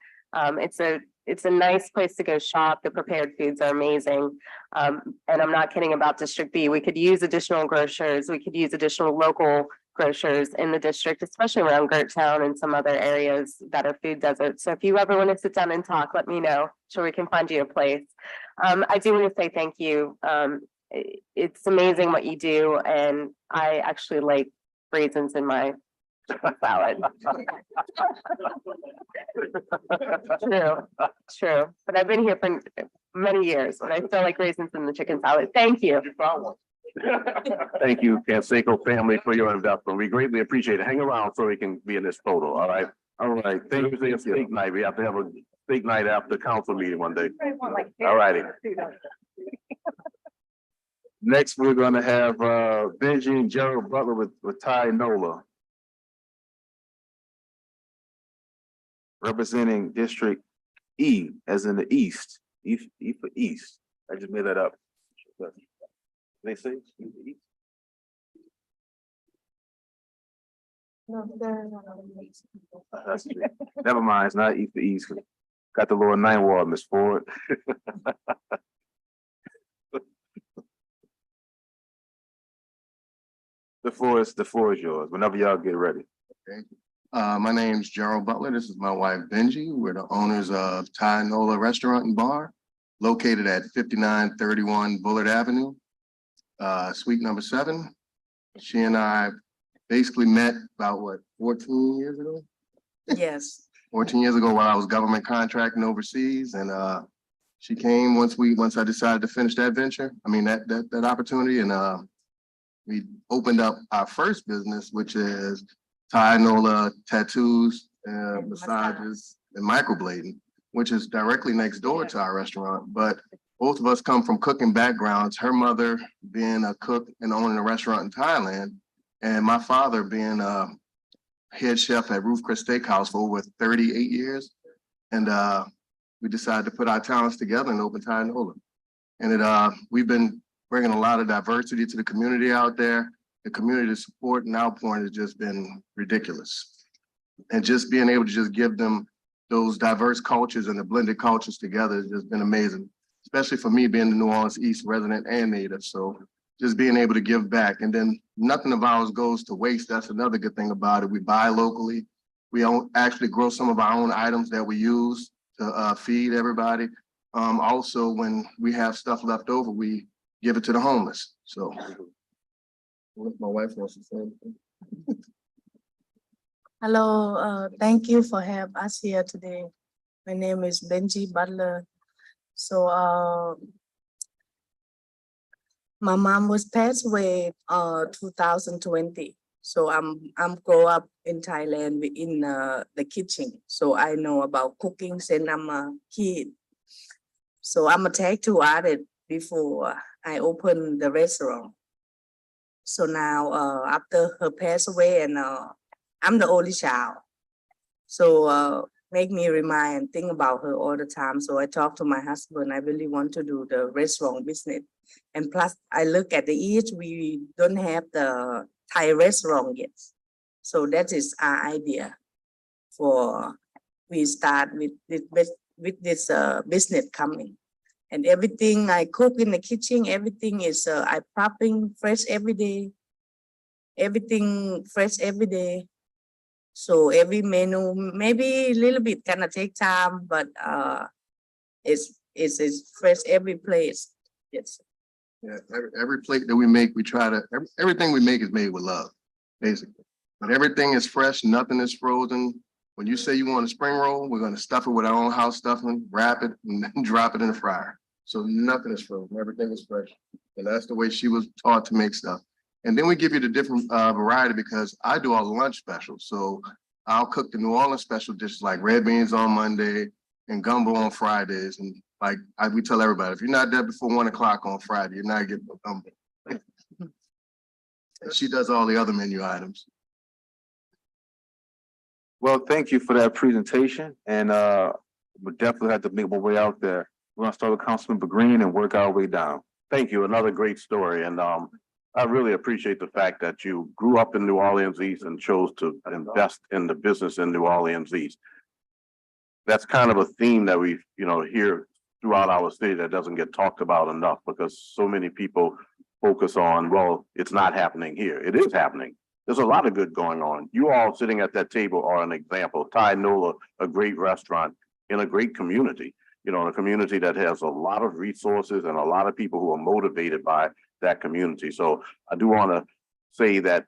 B: It's a nice place to go shop. The prepared foods are amazing. And I'm not kidding about District B. We could use additional grocers. We could use additional local grocers in the district, especially around Gerttown and some other areas that are food deserts. So if you ever want to sit down and talk, let me know. Sure, we can find you a place. I do want to say thank you. It's amazing what you do, and I actually like raisins in my salad. True. But I've been here for many years, and I still like raisins in the chicken salad. Thank you.
D: Thank you, Canseco family, for your investment. We greatly appreciate it. Hang around so we can be in this photo, all right?
A: All right, thank
D: Thursday
A: you.
D: is steak night. We have to have a steak night after council meeting one day. All righty.
A: Next, we're gonna have Benji and Gerald Butler with Ty Nola, representing District E, as in the East. E for East. I just made that up. They say East? Never mind, it's not E for East. Got the lower 9 ward, Ms. Ford. The floor is yours, whenever y'all get ready.
I: My name's Gerald Butler. This is my wife Benji. We're the owners of Ty Nola Restaurant and Bar, located at 5931 Bullard Avenue, suite number 7. She and I basically met about 14 years ago?
C: Yes.
I: 14 years ago while I was government contracting overseas, and she came once I decided to finish that venture. I mean, that opportunity, and we opened up our first business, which is Ty Nola Tattoos, massages, and microblading, which is directly next door to our restaurant. But both of us come from cooking backgrounds. Her mother being a cook and owning a restaurant in Thailand, and my father being a head chef at Ruth Chris Steakhouse for over 38 years. And we decided to put our talents together and open Ty Nola. And we've been bringing a lot of diversity to the community out there. The community support and outpouring has just been ridiculous. And just being able to just give them those diverse cultures and the blended cultures together has just been amazing, especially for me being the New Orleans East resident and native. So just being able to give back, and then nothing of ours goes to waste. That's another good thing about it. We buy locally. We actually grow some of our own items that we use to feed everybody. Also, when we have stuff left over, we give it to the homeless. So my wife wants to say anything.
L: Hello, thank you for having us here today. My name is Benji Butler. So my mom was passed away 2020. So I'm grow up in Thailand in the kitchen. So I know about cooking since I'm a kid. So I'm a tattoo artist before I opened the restaurant. So now, after her passed away and, I'm the only child. So, make me remind and think about her all the time. So I talked to my husband, I really want to do the restaurant business. And plus, I look at the age, we don't have the Thai restaurant yet. So that is our idea for, we start with this business coming. And everything I cook in the kitchen, everything is, I prepping fresh every day. Everything fresh every day. So every menu, maybe a little bit gonna take time, but, it's fresh every place. Yes.
I: Yeah, every plate that we make, we try to, everything we make is made with love, basically. But everything is fresh, nothing is frozen. When you say you want a spring roll, we're gonna stuff it with our own house stuffing, wrap it, and then drop it in the fryer. So nothing is frozen, everything is fresh. And that's the way she was taught to make stuff. And then we give you the different variety because I do all the lunch specials. So I'll cook the New Orleans special dishes like red beans on Monday and gumbo on Fridays. And like we tell everybody, if you're not there before 1 o'clock on Friday, you're not getting no gumbo. And she does all the other menu items.
A: Well, thank you for that presentation, and we definitely have to make my way out there. We're gonna start with Councilmember Green and work our way down.
D: Thank you. Another great story. And I really appreciate the fact that you grew up in New Orleans East and chose to invest in the business in New Orleans East. That's kind of a theme that we, hear throughout our city that doesn't get talked about enough because so many people focus on, well, it's not happening here. It is happening. There's a lot of good going on. You all sitting at that table are an example. Thai Nola, a great restaurant in a great community, a community that has a lot of resources and a lot of people who are motivated by that community. So I do want to say that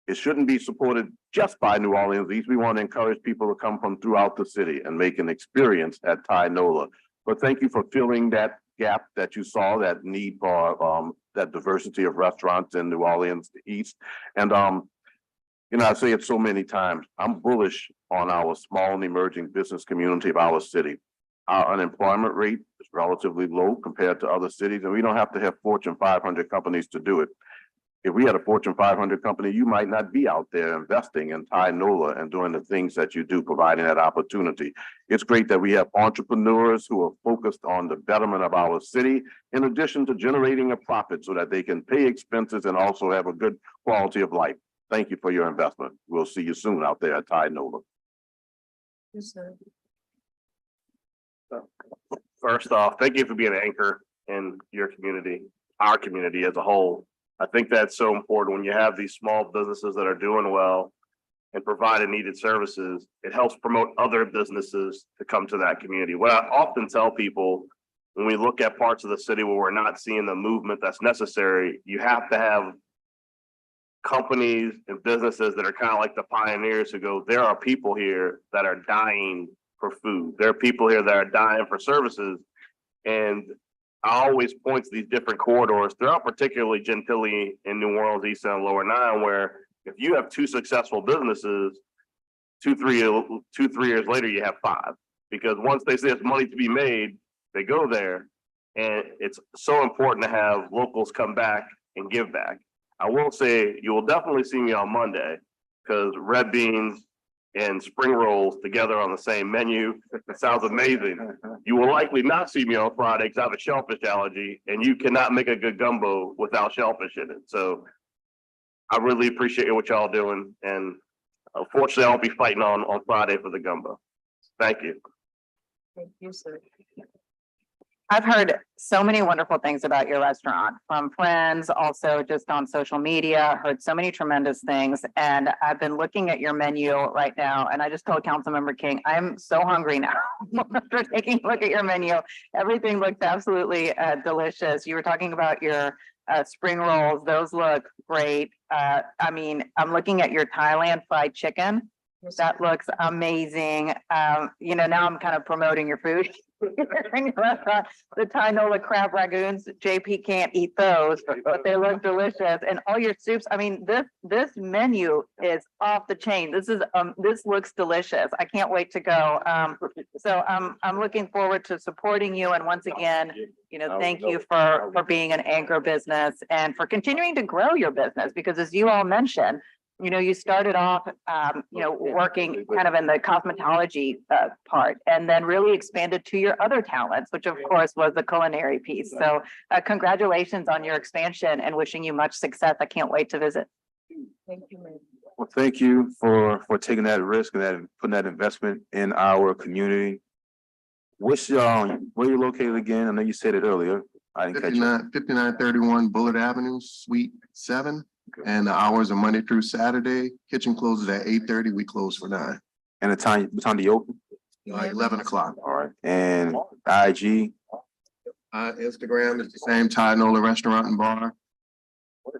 D: it shouldn't be supported just by New Orleans East. We want to encourage people to come from throughout the city and make an experience at Thai Nola. But thank you for filling that gap that you saw, that need for that diversity of restaurants in New Orleans East. And I say it so many times, I'm bullish on our small and emerging business community of our city. Our unemployment rate is relatively low compared to other cities, and we don't have to have Fortune 500 companies to do it. If we had a Fortune 500 company, you might not be out there investing in Thai Nola and doing the things that you do, providing that opportunity. It's great that we have entrepreneurs who are focused on the betterment of our city, in addition to generating a profit so that they can pay expenses and also have a good quality of life. Thank you for your investment. We'll see you soon out there at Thai Nola.
L: Yes, sir.
H: First off, thank you for being an anchor in your community, our community as a whole. I think that's so important when you have these small businesses that are doing well and providing needed services. It helps promote other businesses to come to that community. What I often tell people when we look at parts of the city where we're not seeing the movement that's necessary, you have to have companies and businesses that are kind of like the pioneers who go, there are people here that are dying for food. There are people here that are dying for services. And I always point to these different corridors throughout, particularly Gentilly in New Orleans, East and Lower Nine, where if you have two successful businesses, 2-3 years later, you have 5. Because once they say there's money to be made, they go there. And it's so important to have locals come back and give back. I will say you will definitely see me on Monday because red beans and spring rolls together on the same menu. It sounds amazing. You will likely not see me on Friday because I have a shellfish allergy and you cannot make a good gumbo without shellfish in it. So I really appreciate what y'all doing. And unfortunately, I'll be fighting on Friday for the gumbo. Thank you.
L: Thank you, sir.
E: I've heard so many wonderful things about your restaurant from friends, also just on social media, heard so many tremendous things. And I've been looking at your menu right now. And I just told Councilmember King, I'm so hungry now after taking a look at your menu. Everything looks absolutely delicious. You were talking about your spring rolls. Those look great. I'm looking at your Thailand fried chicken. That looks amazing. Now I'm kind of promoting your food in your restaurant, the Tynola crab ragoons, JP can't eat those, but they look delicious. And all your soups, I mean, this menu is off the chain. This looks delicious. I can't wait to go. So I'm looking forward to supporting you. And once again, thank you for being an anchor business and for continuing to grow your business, because as you all mentioned, you started off, working kind of in the cosmetology part, and then really expanded to your other talents, which of course was the culinary piece. So congratulations on your expansion and wishing you much success. I can't wait to visit.
L: Thank you, ma'am.
A: Well, thank you for taking that risk and putting that investment in our community. Where you located again? I know you said it earlier. I didn't catch it.
M: 5931 Bullitt Avenue, Suite 7. And the hours are Monday through Saturday. Kitchen closes at 8:30. We close for 9.
A: And what time do you open?
M: 11 o'clock.
A: All right. And IG?
M: Instagram is the same, Tynola Restaurant and Bar.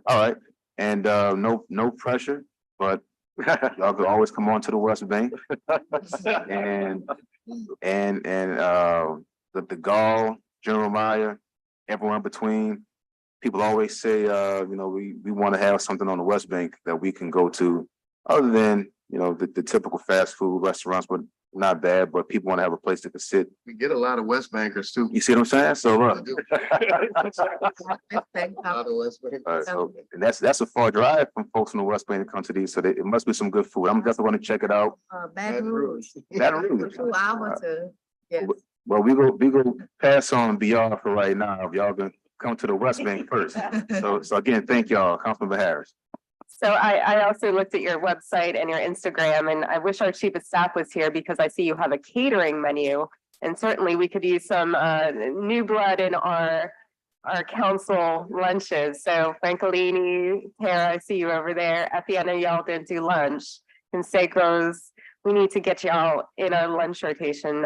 A: All right. And no pressure, but y'all can always come on to the West Bank. And the Gall, General Meyer, everyone between. People always say, we want to have something on the West Bank that we can go to, other than, the typical fast food restaurants, but not bad, but people want to have a place that can sit.
M: We get a lot of West Bankers too.
A: You see what I'm saying? So,
M: We do.
L: Thank
M: A lot of West Bankers.
A: all right, so and that's a far drive from folks from the West Bank to come to these, so it must be some good food. I'm definitely going to check it out.
L: Baton Rouge.
A: Baton Rouge.
L: 2 hours, yes.
A: Well, we go pass on BR for right now. If y'all can come to the West Bank first. So again, thank y'all, Councilmember Harris.
B: So I also looked at your website and your Instagram, and I wish our chief of staff was here because I see you have a catering menu. And certainly we could use some new blood in our council lunches. So Francolini, Tara, I see you over there. At the end of y'all didn't do lunch. Conseco's, we need to get y'all in our lunch rotation.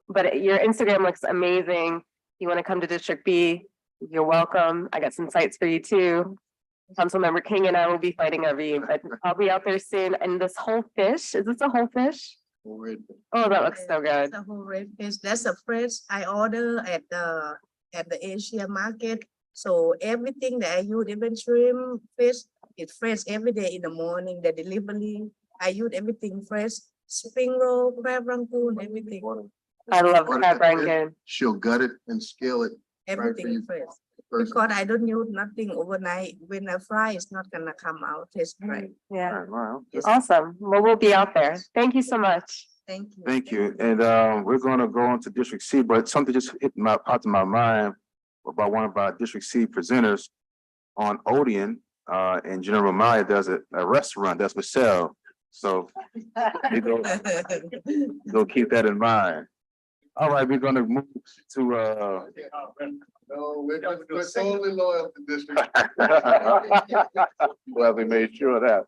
B: But your Instagram looks amazing. You want to come to District B? You're welcome. I got some sites for you too. Councilmember King and I will be fighting over you, but I'll be out there soon. And this whole fish, is this a whole fish? Oh, that looks so good.
L: That's a whole red fish. That's a fresh I order at the Asia market. So everything that I use, even shrimp, fish, it's fresh every day in the morning. The delivery, I use everything fresh. Spring roll, crab rangoon, everything.
B: I love crab rangoon.
M: She'll gut it and scale it.
L: Everything fresh. Because I don't use nothing overnight. When I fry, it's not gonna come out taste right.
B: Yeah,
A: Wow.
B: awesome. Well, we'll be out there. Thank you so much.
L: Thank you.
A: Thank you. And we're gonna go on to District C, but something just popped in my mind about one of our District C presenters on Odeon, and General Meyer does a restaurant that's for sale. So we go keep that in mind. All right, we're gonna move to
M: No, we're solely loyal to District.
D: Well, we made sure of that.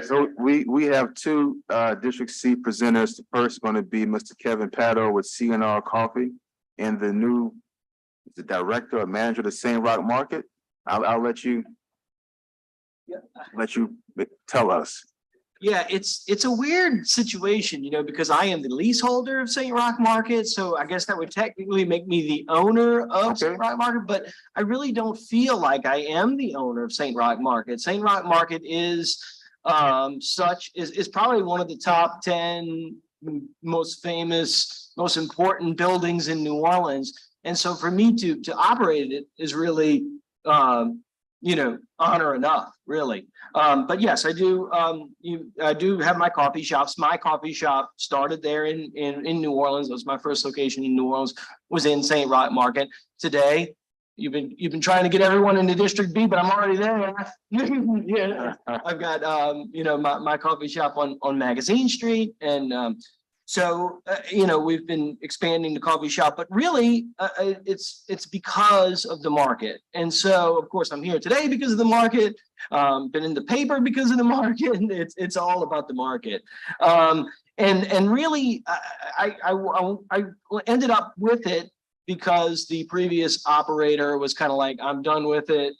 A: So we have two District C presenters. The first is going to be Mr. Kevin Pato with CNR Coffee, and the director or manager of the St. Roch Market. I'll let you tell us.
N: Yeah, it's a weird situation, because I am the leaseholder of St. Roch Market, so I guess that would technically make me the owner of St. Roch Market, but I really don't feel like I am the owner of St. Roch Market. St. Roch Market is probably one of the top 10 most famous, most important buildings in New Orleans. And so for me to operate it is really honor enough, really. But yes, I do. I do have my coffee shops. My coffee shop started there in New Orleans. It was my first location in New Orleans. Was in St. Roch Market. Today, you've been trying to get everyone into District B, but I'm already there. Yeah, I've got my coffee shop on Magazine Street, and so we've been expanding the coffee shop, but really it's because of the market. And so of course I'm here today because of the market. Been in the paper because of the market. It's all about the market. And really I ended up with it because the previous operator was kind of like, I'm done with it.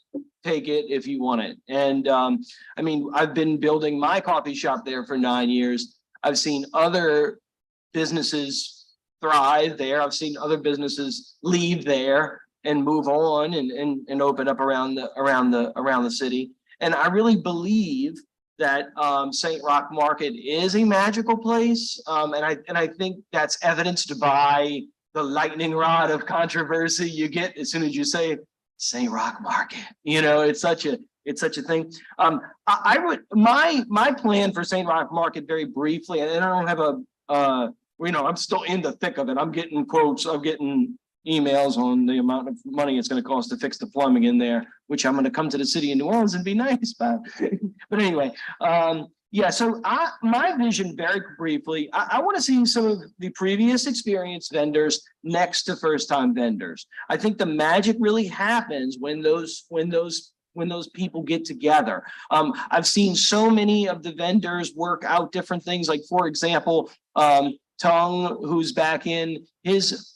N: Take it if you want it. And I mean, I've been building my coffee shop there for 9 years. I've seen other businesses thrive there. I've seen other businesses leave there and move on and open up around the city. And I really believe that St. Roch Market is a magical place. And I think that's evidenced by the lightning rod of controversy you get as soon as you say St. Roch Market. You know, it's such a thing. I would, my plan for St. Roch Market, very briefly, and I don't have I'm still in the thick of it. I'm getting quotes, I'm getting emails on the amount of money it's going to cost to fix the plumbing in there, which I'm going to come to the city of New Orleans and be nice about. But anyway, yeah, so my vision, very briefly, I want to see some of the previous experienced vendors next to first-time vendors. I think the magic really happens when those people get together. I've seen so many of the vendors work out different things. Like, for example, Tung, who's back in, his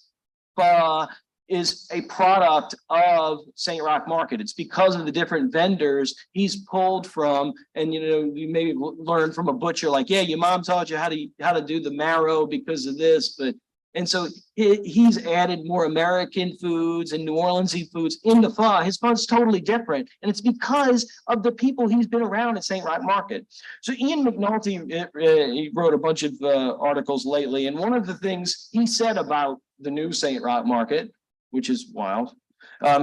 N: is a product of St. Roch Market. It's because of the different vendors he's pulled from. And, you know, you maybe learn from a butcher, like, yeah, your mom taught you how to do the marrow because of this, but and so he's added more American foods and New Orleansy foods in the pho. His pho is totally different. And it's because of the people he's been around at St. Roch Market. So Ian McNulty, he wrote a bunch of articles lately. And one of the things he said about the new St. Roch Market, which is wild,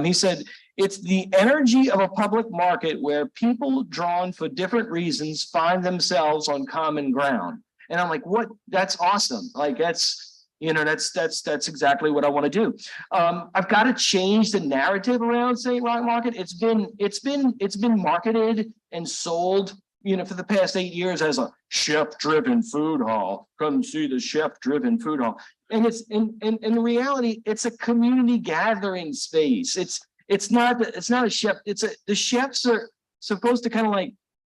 N: he said, it's the energy of a public market where people drawn for different reasons find themselves on common ground. And I'm like, what? That's awesome. Like, that's exactly what I want to do. I've got to change the narrative around St. Roch Market. It's been marketed and sold, for the past 8 years as a chef-driven food hall. Come see the chef-driven food hall. And it's in reality, it's a community gathering space. It's not a chef. The chefs are supposed to kind of like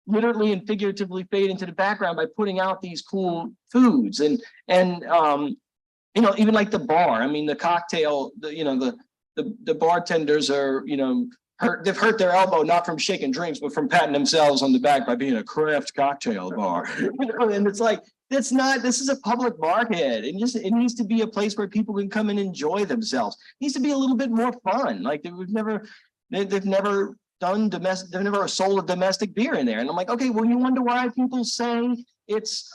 N: literally and figuratively fade into the background by putting out these cool foods and even like the bar. I mean, the cocktail, the bartenders are, they've hurt their elbow, not from shaking drinks, but from patting themselves on the back by being a craft cocktail bar. And it's like, this is a public market. It needs to be a place where people can come and enjoy themselves. It needs to be a little bit more fun. Like they've never done domestic, they've never sold a domestic beer in there. And I'm like, okay, well, you wonder why people say it's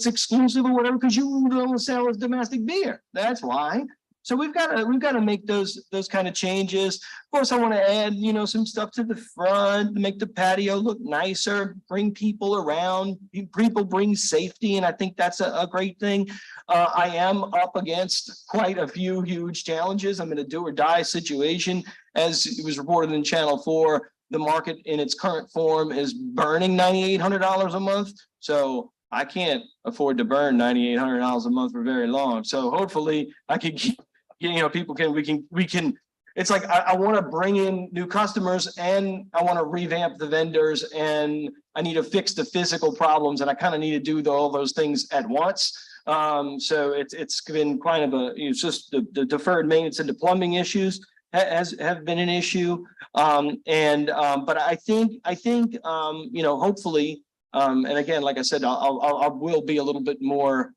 N: exclusive or whatever, because you don't sell as domestic beer. That's why. So we've got to make those kind of changes. Of course, I want to add, some stuff to the front, make the patio look nicer, bring people around. People bring safety, and I think that's a great thing. I am up against quite a few huge challenges. I'm in a do or die situation, as it was reported in Channel 4. The market in its current form is burning $9,800 a month. So I can't afford to burn $9,800 a month for very long. So hopefully I can keep, we can, it's like, I want to bring in new customers and I want to revamp the vendors and I need to fix the physical problems. And I kind of need to do all those things at once. So it's been kind of it's just the deferred maintenance and the plumbing issues have been an issue. But I think, hopefully, and again, like I said, I will be a little bit more,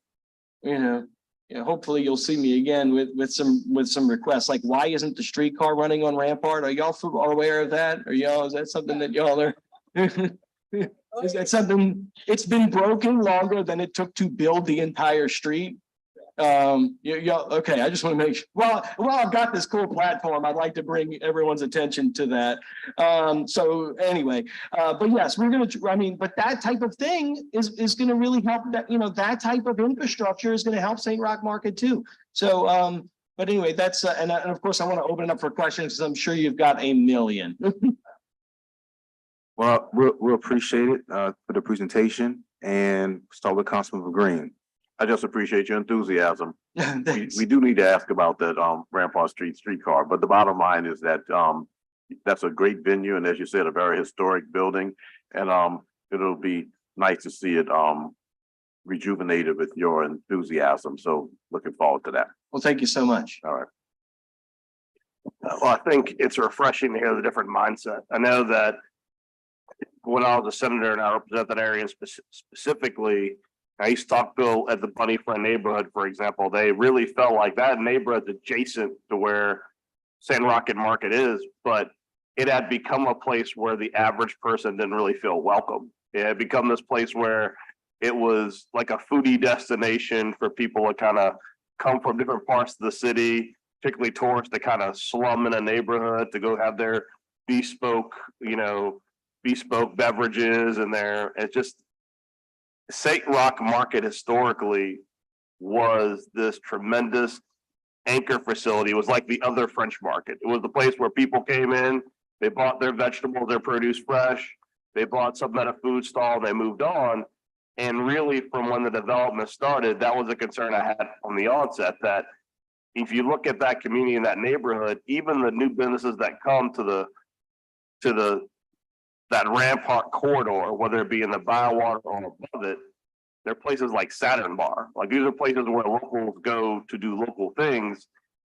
N: hopefully you'll see me again with some requests, like, why isn't the streetcar running on Rampart? Are y'all aware of that? Is that something that y'all are? Is that something? It's been broken longer than it took to build the entire street. Okay, I just want to make sure. Well, I've got this cool platform. I'd like to bring everyone's attention to that. So anyway, but yes, we're going to, but that type of thing is going to really help that, that type of infrastructure is going to help St. Roch Market too. So, but anyway, that's, and of course I want to open it up for questions because I'm sure you've got a million.
A: Well, we'll appreciate it for the presentation and start with Councilmember Green.
D: I just appreciate your enthusiasm.
N: Thanks.
D: We do need to ask about that Rampart Street streetcar, but the bottom line is that that's a great venue, and as you said, a very historic building, and it'll be nice to see it rejuvenated with your enthusiasm. So looking forward to that.
N: Well, thank you so much.
D: All right.
H: Well, I think it's refreshing to hear the different mindset. I know that when I was a senator and I represent that area specifically, East Stockville at the Bunny Friend neighborhood, for example, they really felt like that neighborhood's adjacent to where San Rocket Market is, but it had become a place where the average person didn't really feel welcome. It had become this place where it was like a foodie destination for people to kind of come from different parts of the city, particularly tourists to kind of slum in a neighborhood to go have their bespoke, bespoke beverages and it's just St. Roch Market historically was this tremendous anchor facility. It was like the other French market. It was the place where people came in, they bought their vegetables, their produce fresh, they bought something at a food stall, and they moved on. And really, from when the development started, that was a concern I had from the onset, that if you look at that community in that neighborhood, even the new businesses that come to that Rampart corridor, whether it be in the Bywater or above it, they're places like Saturn Bar. Like these are places where locals go to do local things.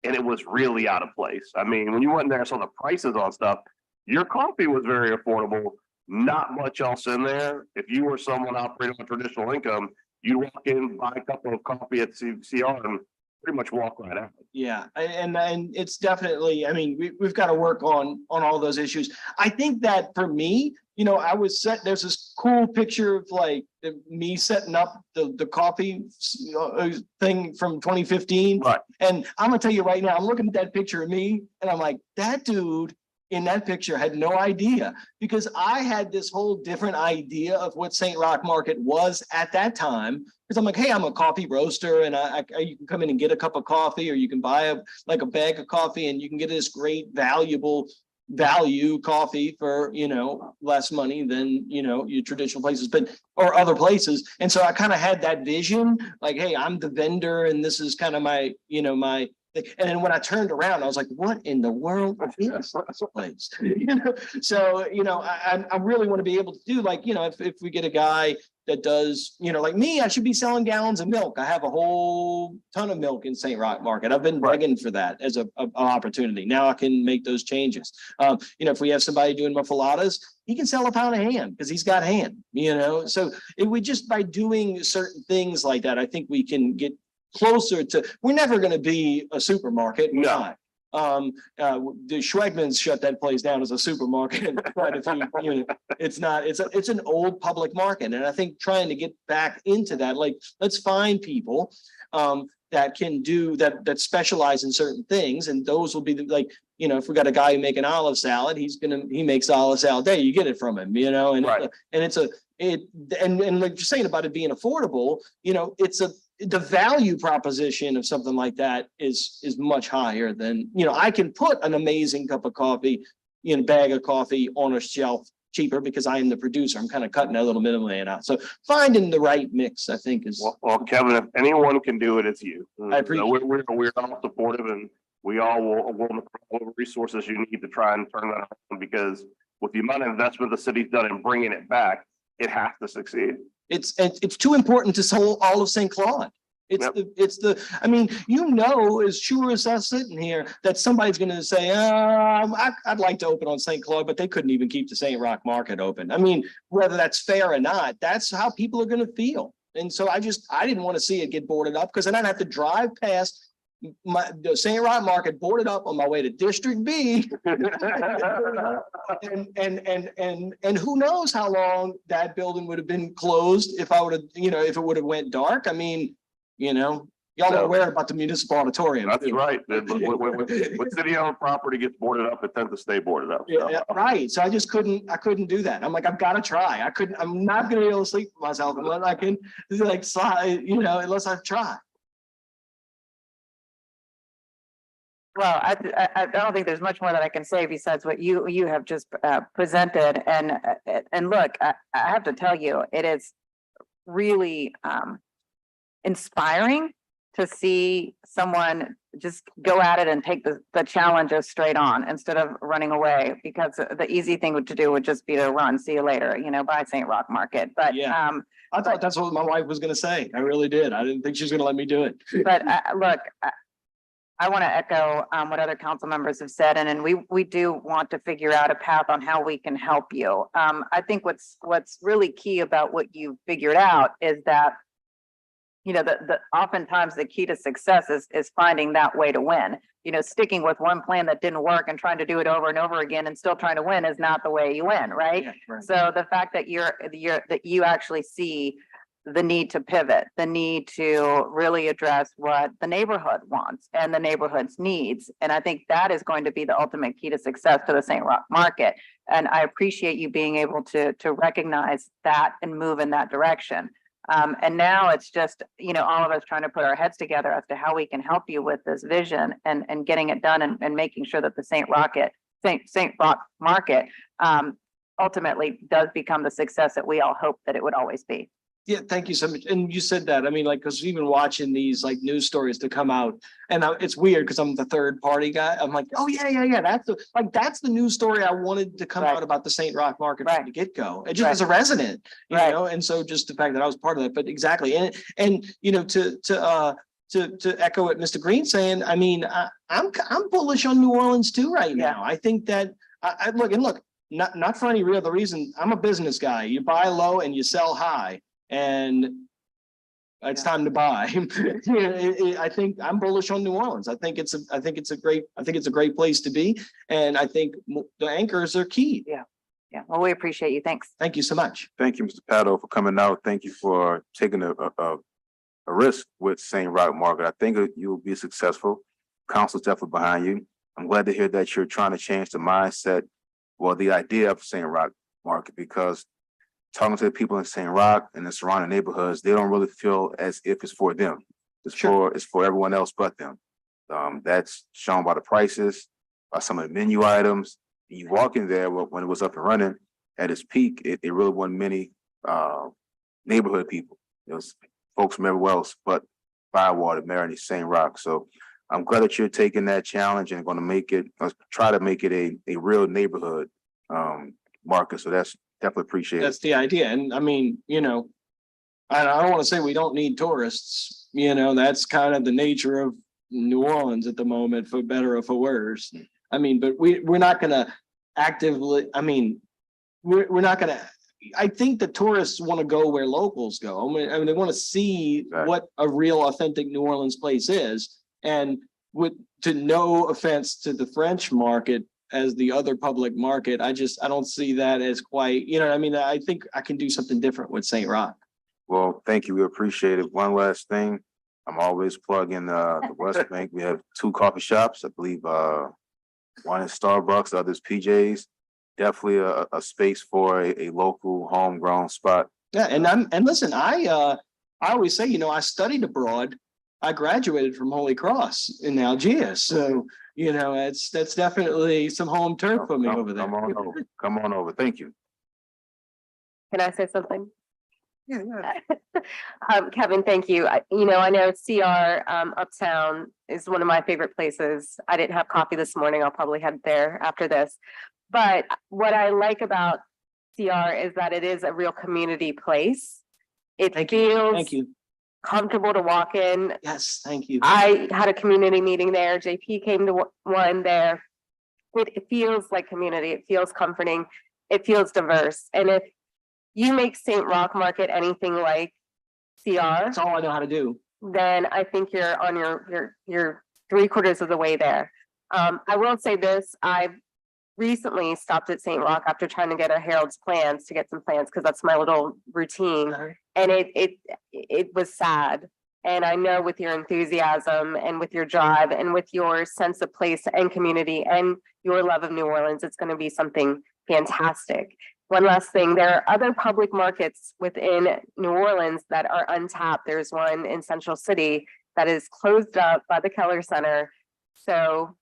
H: And it was really out of place. I mean, when you went in there and saw the prices on stuff, your coffee was very affordable. Not much else in there. If you were someone operating on traditional income, you walk in, buy a cup of coffee at CR and pretty much walk right out.
N: Yeah, and it's definitely, I mean, we've got to work on all those issues. I think that for me, there's this cool picture of like me setting up the coffee thing from 2015.
H: Right.
N: And I'm gonna tell you right now, I'm looking at that picture of me and I'm like, that dude in that picture had no idea, because I had this whole different idea of what St. Roch Market was at that time. Because I'm like, hey, I'm a coffee roaster, and you can come in and get a cup of coffee, or you can buy a bag of coffee, and you can get this great value coffee for less money than your traditional places, or other places. And so I kind of had that vision, like, hey, I'm the vendor, and this is kind of my my. And then when I turned around, I was like, what in the world is this place? So, I really want to be able to do like, if we get a guy that does, like me, I should be selling gallons of milk. I have a whole ton of milk in St. Roch Market. I've been begging for that as an opportunity. Now I can make those changes. If we have somebody doing muffaladas, he can sell a pound of ham because he's got ham, So it would just by doing certain things like that, I think we can get closer to, we're never going to be a supermarket.
H: No.
N: The Schwegmans shut that place down as a supermarket. It's not, it's an old public market. And I think trying to get back into that, like, let's find people that can do that specialize in certain things. And those will be if we got a guy who make an olive salad, he makes olive salad day, you get it from him, and
H: right.
N: And like you're saying about it being affordable, the value proposition of something like that is much higher than, I can put an amazing cup of coffee, bag of coffee on a shelf cheaper because I am the producer. I'm kind of cutting that little middleman out. So finding the right mix, I think is.
H: Well, Kevin, if anyone can do it, it's you.
N: I appreciate
H: we're all supportive, and we all will put all the resources you need to try and turn that around, because with the amount of investment the city's done in bringing it back, it has to succeed.
N: It's too important to sell all of St. Claude. I mean, as sure as us sitting here, that somebody's going to say, I'd like to open on St. Claude, but they couldn't even keep the St. Roch Market open. I mean, whether that's fair or not, that's how people are going to feel. And so I didn't want to see it get boarded up, because then I'd have to drive past the St. Roch Market, boarded up on my way to District B. and who knows how long that building would have been closed if I would have, if it would have went dark. I mean, y'all are aware about the municipal auditorium.
H: That's right. When city-owned property gets boarded up, it tends to stay boarded up. So.
N: Yeah, right. So I couldn't do that. I'm like, I've got to try. I'm not going to be able to sleep for myself unless I can, unless I try.
E: Well, I don't think there's much more that I can say besides what you have just presented. And look, I have to tell you, it is really inspiring to see someone just go at it and take the challenges straight on instead of running away, because the easy thing to do would just be to run, see you later, by St. Roch Market. But
N: yeah. I thought that's what my wife was going to say. I really did. I didn't think she was going to let me do it.
E: But look, I want to echo what other council members have said, and we do want to figure out a path on how we can help you. I think what's really key about what you figured out is that you know, oftentimes the key to success is finding that way to win. You know, sticking with one plan that didn't work and trying to do it over and over again and still trying to win is not the way you win, right?
N: Yeah, right.
E: So the fact that that you actually see the need to pivot, the need to really address what the neighborhood wants and the neighborhood's needs. And I think that is going to be the ultimate key to success to the St. Roch market. And I appreciate you being able to recognize that and move in that direction. And now it's just, you know, all of us trying to put our heads together as to how we can help you with this vision and getting it done and making sure that the St. Roch market ultimately does become the success that we all hope that it would always be.
N: Yeah, thank you so much. And you said that, I mean, like, because even watching these like news stories to come out, and it's weird because I'm the third party guy. I'm like, oh, yeah. That's the news story I wanted to come out about the St. Roch market from the get-go. And just as a resident, you know, and so just the fact that I was part of that, but exactly. And you know, to echo what Mr. Green saying, I mean, I'm bullish on New Orleans too right now. I think that I look, not for any real other reason. I'm a business guy. You buy low and you sell high. And it's time to buy. I think I'm bullish on New Orleans. I think it's a great place to be. And I think the anchors are key.
E: Yeah. Well, we appreciate you. Thanks.
N: Thank you so much.
A: Thank you, Mr. Pato, for coming out. Thank you for taking a risk with St. Roch market. I think you'll be successful. Council's definitely behind you. I'm glad to hear that you're trying to change the mindset, well, the idea of St. Roch market, because talking to the people in St. Roch and the surrounding neighborhoods, they don't really feel as if it's for them. It's for everyone else but them. That's shown by the prices, by some of the menu items. You walk in there when it was up and running at its peak, it really wasn't many neighborhood people. It was folks from everywhere else but Firewater, Marigny, St. Roch. So I'm glad that you're taking that challenge and going to make it, try to make it a real neighborhood market. So that's definitely appreciate it.
N: That's the idea. And I mean, you know, I don't want to say we don't need tourists, you know, that's kind of the nature of New Orleans at the moment, for better or for worse. I mean, but we're not going to actively, I mean, we're not going to, I think the tourists want to go where locals go. I mean, they want to see what a real authentic New Orleans place is. And to no offense to the French market, as the other public market, I don't see that as quite, you know what I mean? I think I can do something different with St. Roch.
A: Well, thank you. We appreciate it. One last thing. I'm always plugging the West Bank. We have 2 coffee shops. I believe one is Starbucks, the other is PJ's. Definitely a space for a local homegrown spot.
N: Yeah, and listen, I always say, you know, I studied abroad. I graduated from Holy Cross in Algiers. So, you know, that's definitely some home turf for me over there.
A: Come on over. Thank you.
B: Can I say something?
N: Yeah.
B: Kevin, thank you. I know CR Uptown is one of my favorite places. I didn't have coffee this morning. I'll probably head there after this. But what I like about CR is that it is a real community place. It feels
N: Thank you.
B: comfortable to walk in.
N: Yes, thank you.
B: I had a community meeting there. JP came to one there. It feels like community. It feels comforting. It feels diverse. And if you make St. Roch Market anything like CR,
N: That's all I know how to do.
B: then I think you're on your 3/4 of the way there. I will say this, I've recently stopped at St. Roch after trying to get a Harold's plans to get some plans, because that's my little routine. And it was sad. And I know with your enthusiasm and with your drive and with your sense of place and community and your love of New Orleans, it's going to be something fantastic. One last thing, there are other public markets within New Orleans that are untapped. There's one in Central City that is closed up by the Keller Center. So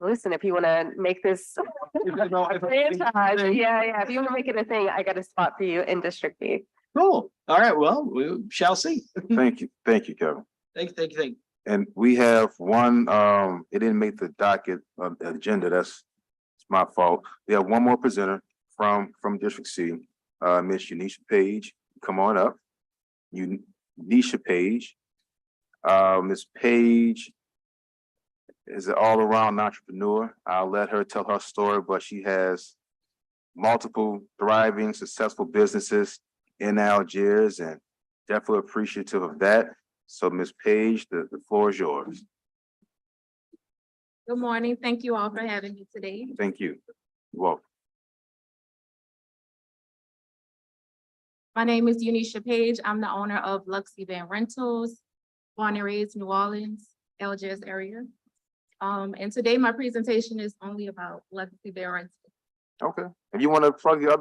B: listen, if you want to make this franchise, if you want to make it a thing, I got a spot for you in District B.
N: Cool. All right. Well, we shall see.
A: Thank you. Thank you, Kevin.
N: Thank you.
A: And we have one, it didn't make the docket agenda. That's my fault. We have one more presenter from District C, Miss Unisha Page. Come on up. Unisha Page. Miss Page is an all-around entrepreneur. I'll let her tell her story, but she has multiple thriving, successful businesses in Algiers, and definitely appreciative of that. So Ms. Page, the floor is yours.
O: Good morning. Thank you all for having me today.
A: Thank you. You're welcome.
O: My name is Unisha Page. I'm the owner of Lux Event Rentals, born and raised New Orleans, Algiers area. And today my presentation is only about Lux Event Rentals.
A: Okay. If you want to plug your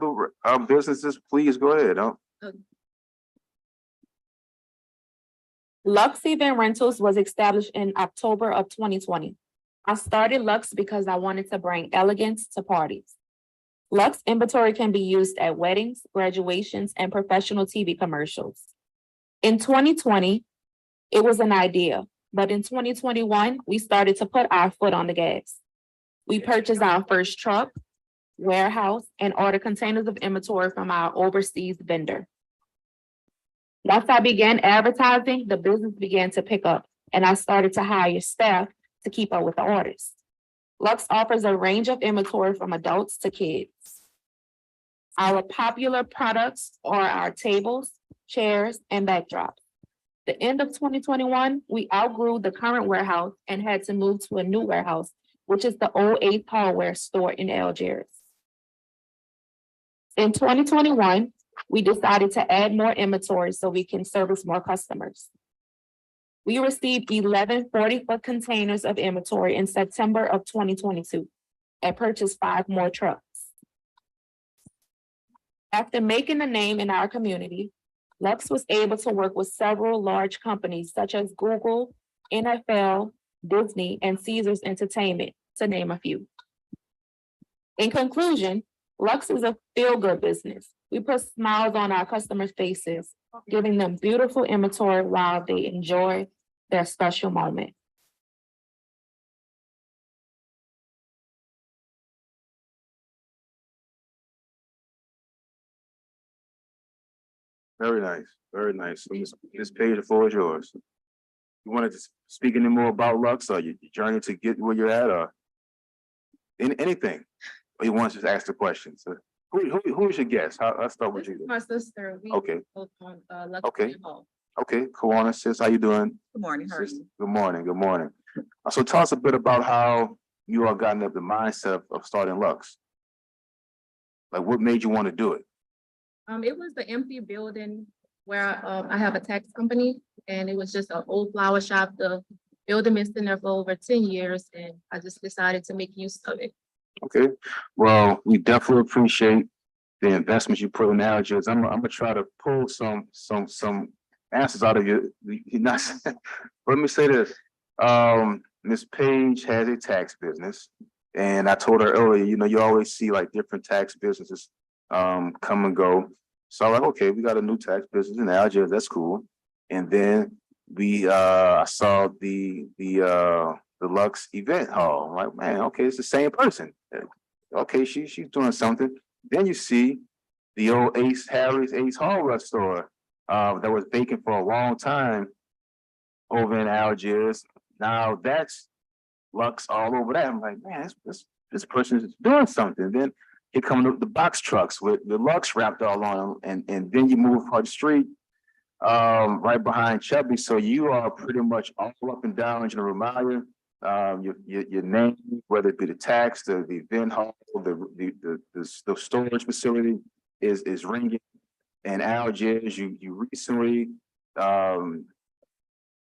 A: other businesses, please go ahead.
P: Lux Event Rentals was established in October of 2020. I started Lux because I wanted to bring elegance to parties. Lux inventory can be used at weddings, graduations, and professional TV commercials. In 2020, it was an idea, but in 2021, we started to put our foot on the gas. We purchased our first truck, warehouse, and ordered containers of inventory from our overseas vendor. Once I began advertising, the business began to pick up, and I started to hire staff to keep up with the orders. Lux offers a range of inventory from adults to kids. Our popular products are our tables, chairs, and backdrops. The end of 2021, we outgrew the current warehouse and had to move to a new warehouse, which is the old 8th Hardware store in Algiers. In 2021, we decided to add more inventory so we can service more customers. We received 11 40-foot containers of inventory in September of 2022 and purchased 5 more trucks. After making a name in our community, Lux was able to work with several large companies such as Google, NFL, Disney, and Caesars Entertainment, to name a few. In conclusion, Lux is a feel-good business. We put smiles on our customers' faces, giving them beautiful inventory while they enjoy their special moment.
A: Very nice, very nice. So Ms. Page, the floor is yours. You wanted to speak any more about Lux or your journey to get where you're at, or anything? Or you want to just ask the questions? Who is your guest? I'll start with you.
O: My sister. We
A: Okay.
O: both on, Lux
A: Okay.
O: Event Hall.
A: Okay, Kawana, sis, how you doing?
C: Good morning, how are
A: Sis,
C: you?
A: good morning, good morning. So tell us a bit about how you all gotten up the mindset of starting Lux. Like, what made you want to do it?
O: It was the empty building where, I have a tax company and it was just an old flower shop. The building been sitting there for over 10 years and I just decided to make use of it.
A: Okay, well, we definitely appreciate the investments you put in Algiers. I'm gonna try to pull some answers out of you. You're not, let me say this. Ms. Page has a tax business, and I told her earlier, you know, you always see like different tax businesses come and go. So I'm like, okay, we got a new tax business in Algiers, that's cool. And then I saw the Lux Event Hall. I'm like, man, okay, it's the same person. Okay, she's doing something. Then you see the old Harry's Ace Hardware store that was vacant for a long time over in Algiers. Now that's Lux all over that. I'm like, man, this person is doing something. Then here come the box trucks with the Lux wrapped all on them, and then you move across the street right behind Chubby. So you are pretty much all up and down General Ramaya. Your name, whether it be the tax, the event hall, the storage facility is ringing. And Algiers, you recently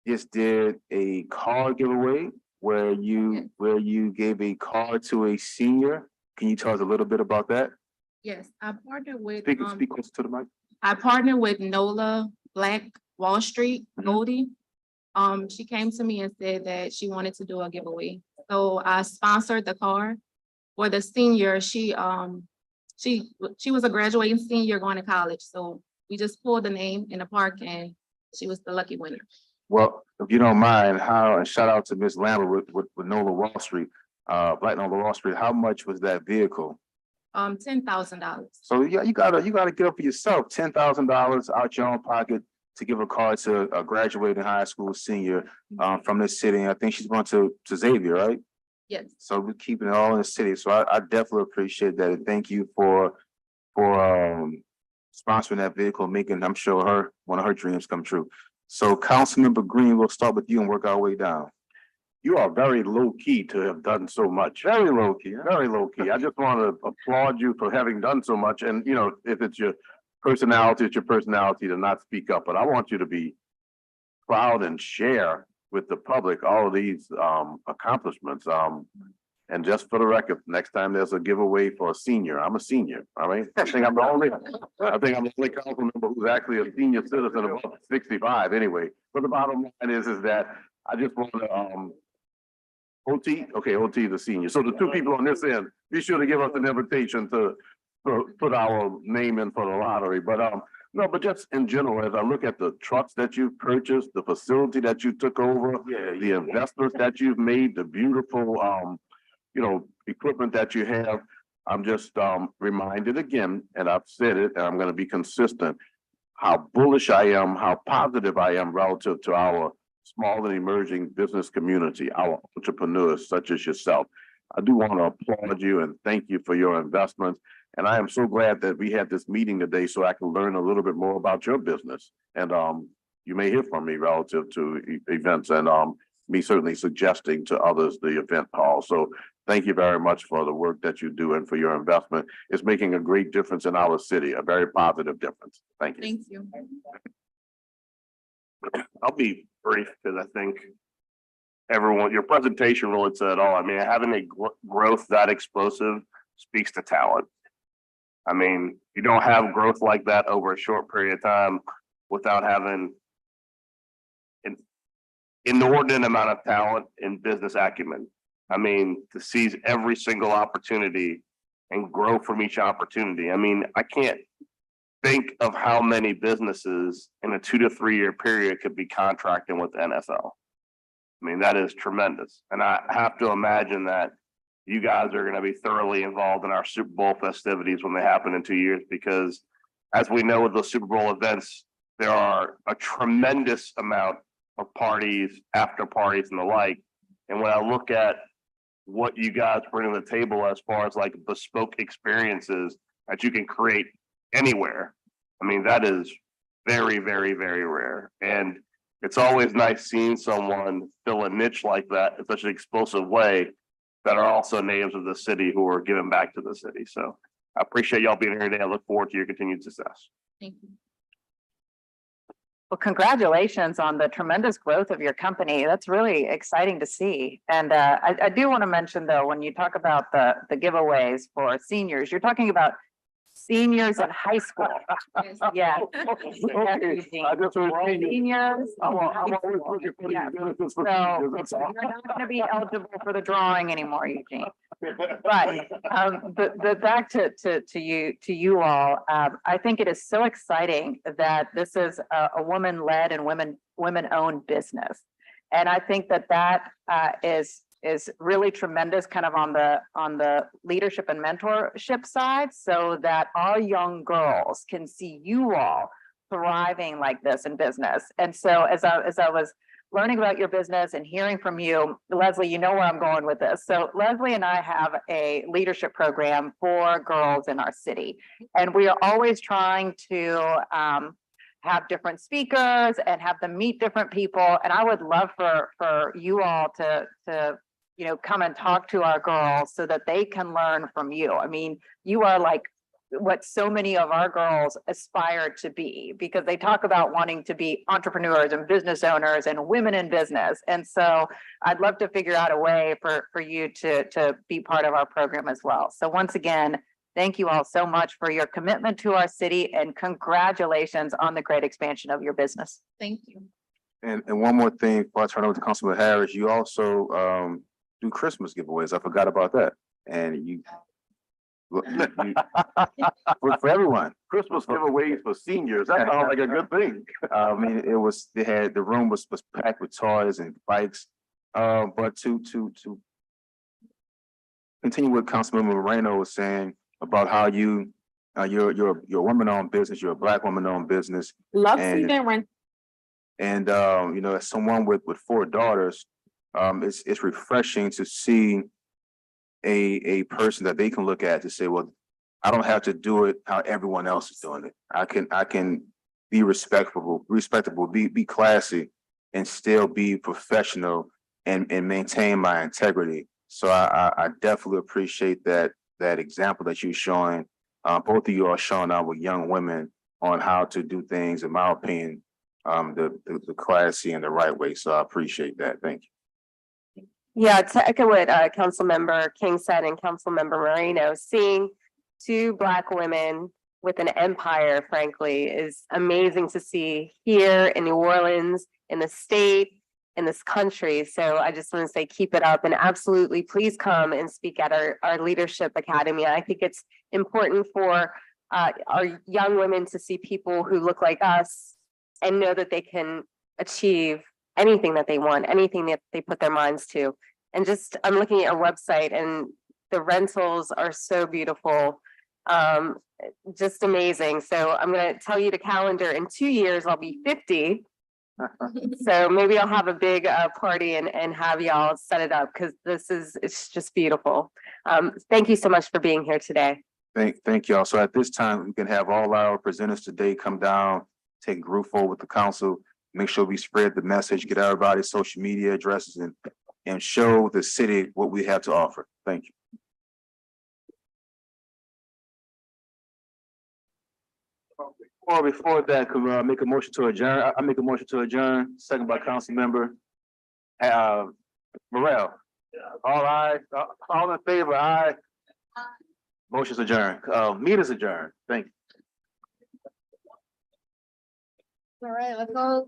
A: just did a car giveaway where you gave a car to a senior. Can you tell us a little bit about that?
O: Yes, I partnered with.
A: Speak close to the mic.
O: I partnered with Nola Black Wall Street, Goldie. She came to me and said that she wanted to do a giveaway. So I sponsored the car for the senior. She was a graduating senior going to college. So we just pulled the name in the park and she was the lucky winner.
A: Well, if you don't mind, and shout out to Miss Lambert with Nola Wall Street, Black Nola Wall Street. How much was that vehicle?
O: $10,000.
A: So yeah, you gotta get up for yourself. $10,000 out your own pocket to give a car to a graduating high school senior from this city. And I think she's going to Xavier, right?
O: Yes.
A: So we're keeping it all in the city. So I definitely appreciate that. And thank you for sponsoring that vehicle, making, I'm sure, one of her dreams come true. So Councilmember Green, we'll start with you and work our way down.
D: You are very low key to have done so much.
A: Very low key, huh?
D: Very low key. I just want to applaud you for having done so much. And, you know, if it's your personality, it's your personality to not speak up. But I want you to be proud and share with the public all of these accomplishments. And just for the record, next time there's a giveaway for a senior, I'm a senior, all right? I think I'm the only council member who's actually a senior citizen above 65 anyway. But the bottom line is that I just want to OT, okay, OT the senior. So the two people on this end, be sure to give us an invitation to put our name in for the lottery. But no, but just in general, as I look at the trucks that you've purchased, the facility that you took over, the investments that you've made, the beautiful you know, equipment that you have, I'm just reminded again, and I've said it, and I'm going to be consistent, how bullish I am, how positive I am relative to our small and emerging business community, our entrepreneurs such as yourself. I do want to applaud you and thank you for your investments. And I am so glad that we had this meeting today so I can learn a little bit more about your business. And you may hear from me relative to events and me certainly suggesting to others the event, Paul. So thank you very much for the work that you do and for your investment. It's making a great difference in our city, a very positive difference. Thank you.
G: Thank you.
H: I'll be brief because I think everyone, your presentation really said it all. I mean, having a growth that explosive speaks to talent. I mean, you don't have growth like that over a short period of time without having an inordinate amount of talent and business acumen. I mean, to seize every single opportunity and grow from each opportunity. I mean, I can't think of how many businesses in a 2 to 3 year period could be contracting with the NFL. I mean, that is tremendous. And I have to imagine that you guys are going to be thoroughly involved in our Super Bowl festivities when they happen in 2 years, because as we know with the Super Bowl events, there are a tremendous amount of parties, after parties and the like. And when I look at what you guys bring to the table as far as like bespoke experiences that you can create anywhere, I mean, that is very, very, very rare. And it's always nice seeing someone fill a niche like that in such an explosive way that are also natives of the city who are giving back to the city. So I appreciate y'all being here today. I look forward to your continued success.
G: Thank you.
E: Well, congratulations on the tremendous growth of your company. That's really exciting to see. And I do want to mention, though, when you talk about the giveaways for seniors, you're talking about seniors in high school. Yeah.
D: I just heard
E: Seniors.
D: I'm always looking for
E: Yeah.
D: these benefits for
E: So
D: seniors, that's all.
E: you're not going to be eligible for the drawing anymore, Eugene. But back to you all, I think it is so exciting that this is a woman-led and women-owned business. And I think that is really tremendous kind of on the leadership and mentorship side, so that our young girls can see you all thriving like this in business. And so as I was learning about your business and hearing from you, Leslie, you know where I'm going with this. So Leslie and I have a leadership program for girls in our city, and we are always trying to have different speakers and have them meet different people. And I would love for you all to come and talk to our girls so that they can learn from you. I mean, you are like what so many of our girls aspire to be, because they talk about wanting to be entrepreneurs and business owners and women in business. And so I'd love to figure out a way for you to be part of our program as well. So once again, thank you all so much for your commitment to our city, and congratulations on the great expansion of your business.
G: Thank you.
A: And one more thing, before I turn over to Councilman Harris, you also do Christmas giveaways. I forgot about that. And you for everyone.
D: Christmas giveaways for seniors, that sounds like a good thing.
A: I mean, the room was packed with toys and bikes. But to continue what Councilmember Moreno was saying about how you're a woman-owned business, you're a Black woman-owned business.
P: Lux
A: And-
P: even rent.
A: And as someone with 4 daughters, it's refreshing to see a person that they can look at to say, well, I don't have to do it how everyone else is doing it. I can be respectable, be classy, and still be professional and maintain my integrity. So I definitely appreciate that example that you're showing. Both of you are showing our young women on how to do things, in my opinion, the classy and the right way. So I appreciate that. Thank you.
B: Yeah, to echo what Councilmember King said and Councilmember Moreno, seeing two Black women with an empire, frankly, is amazing to see here in New Orleans, in the state, in this country. So I just want to say, keep it up, and absolutely please come and speak at our Leadership Academy. I think it's important for our young women to see people who look like us and know that they can achieve anything that they want, anything that they put their minds to. And just, I'm looking at your website and the rentals are so beautiful. Just amazing. So I'm gonna tell you the calendar, in 2 years, I'll be 50. So maybe I'll have a big party and have y'all set it up, because it's just beautiful. Thank you so much for being here today.
A: Thank y'all. So at this time, we can have all our presenters today come down, take a group forward with the council, make sure we spread the message, get everybody's social media addresses, and show the city what we have to offer. Thank you. Before that, could we make a motion to adjourn? I make a motion to adjourn, second by Councilmember Morel. All in favor, aye. Motion's adjourned. Meeting's adjourned. Thank you.
O: All right, let's go.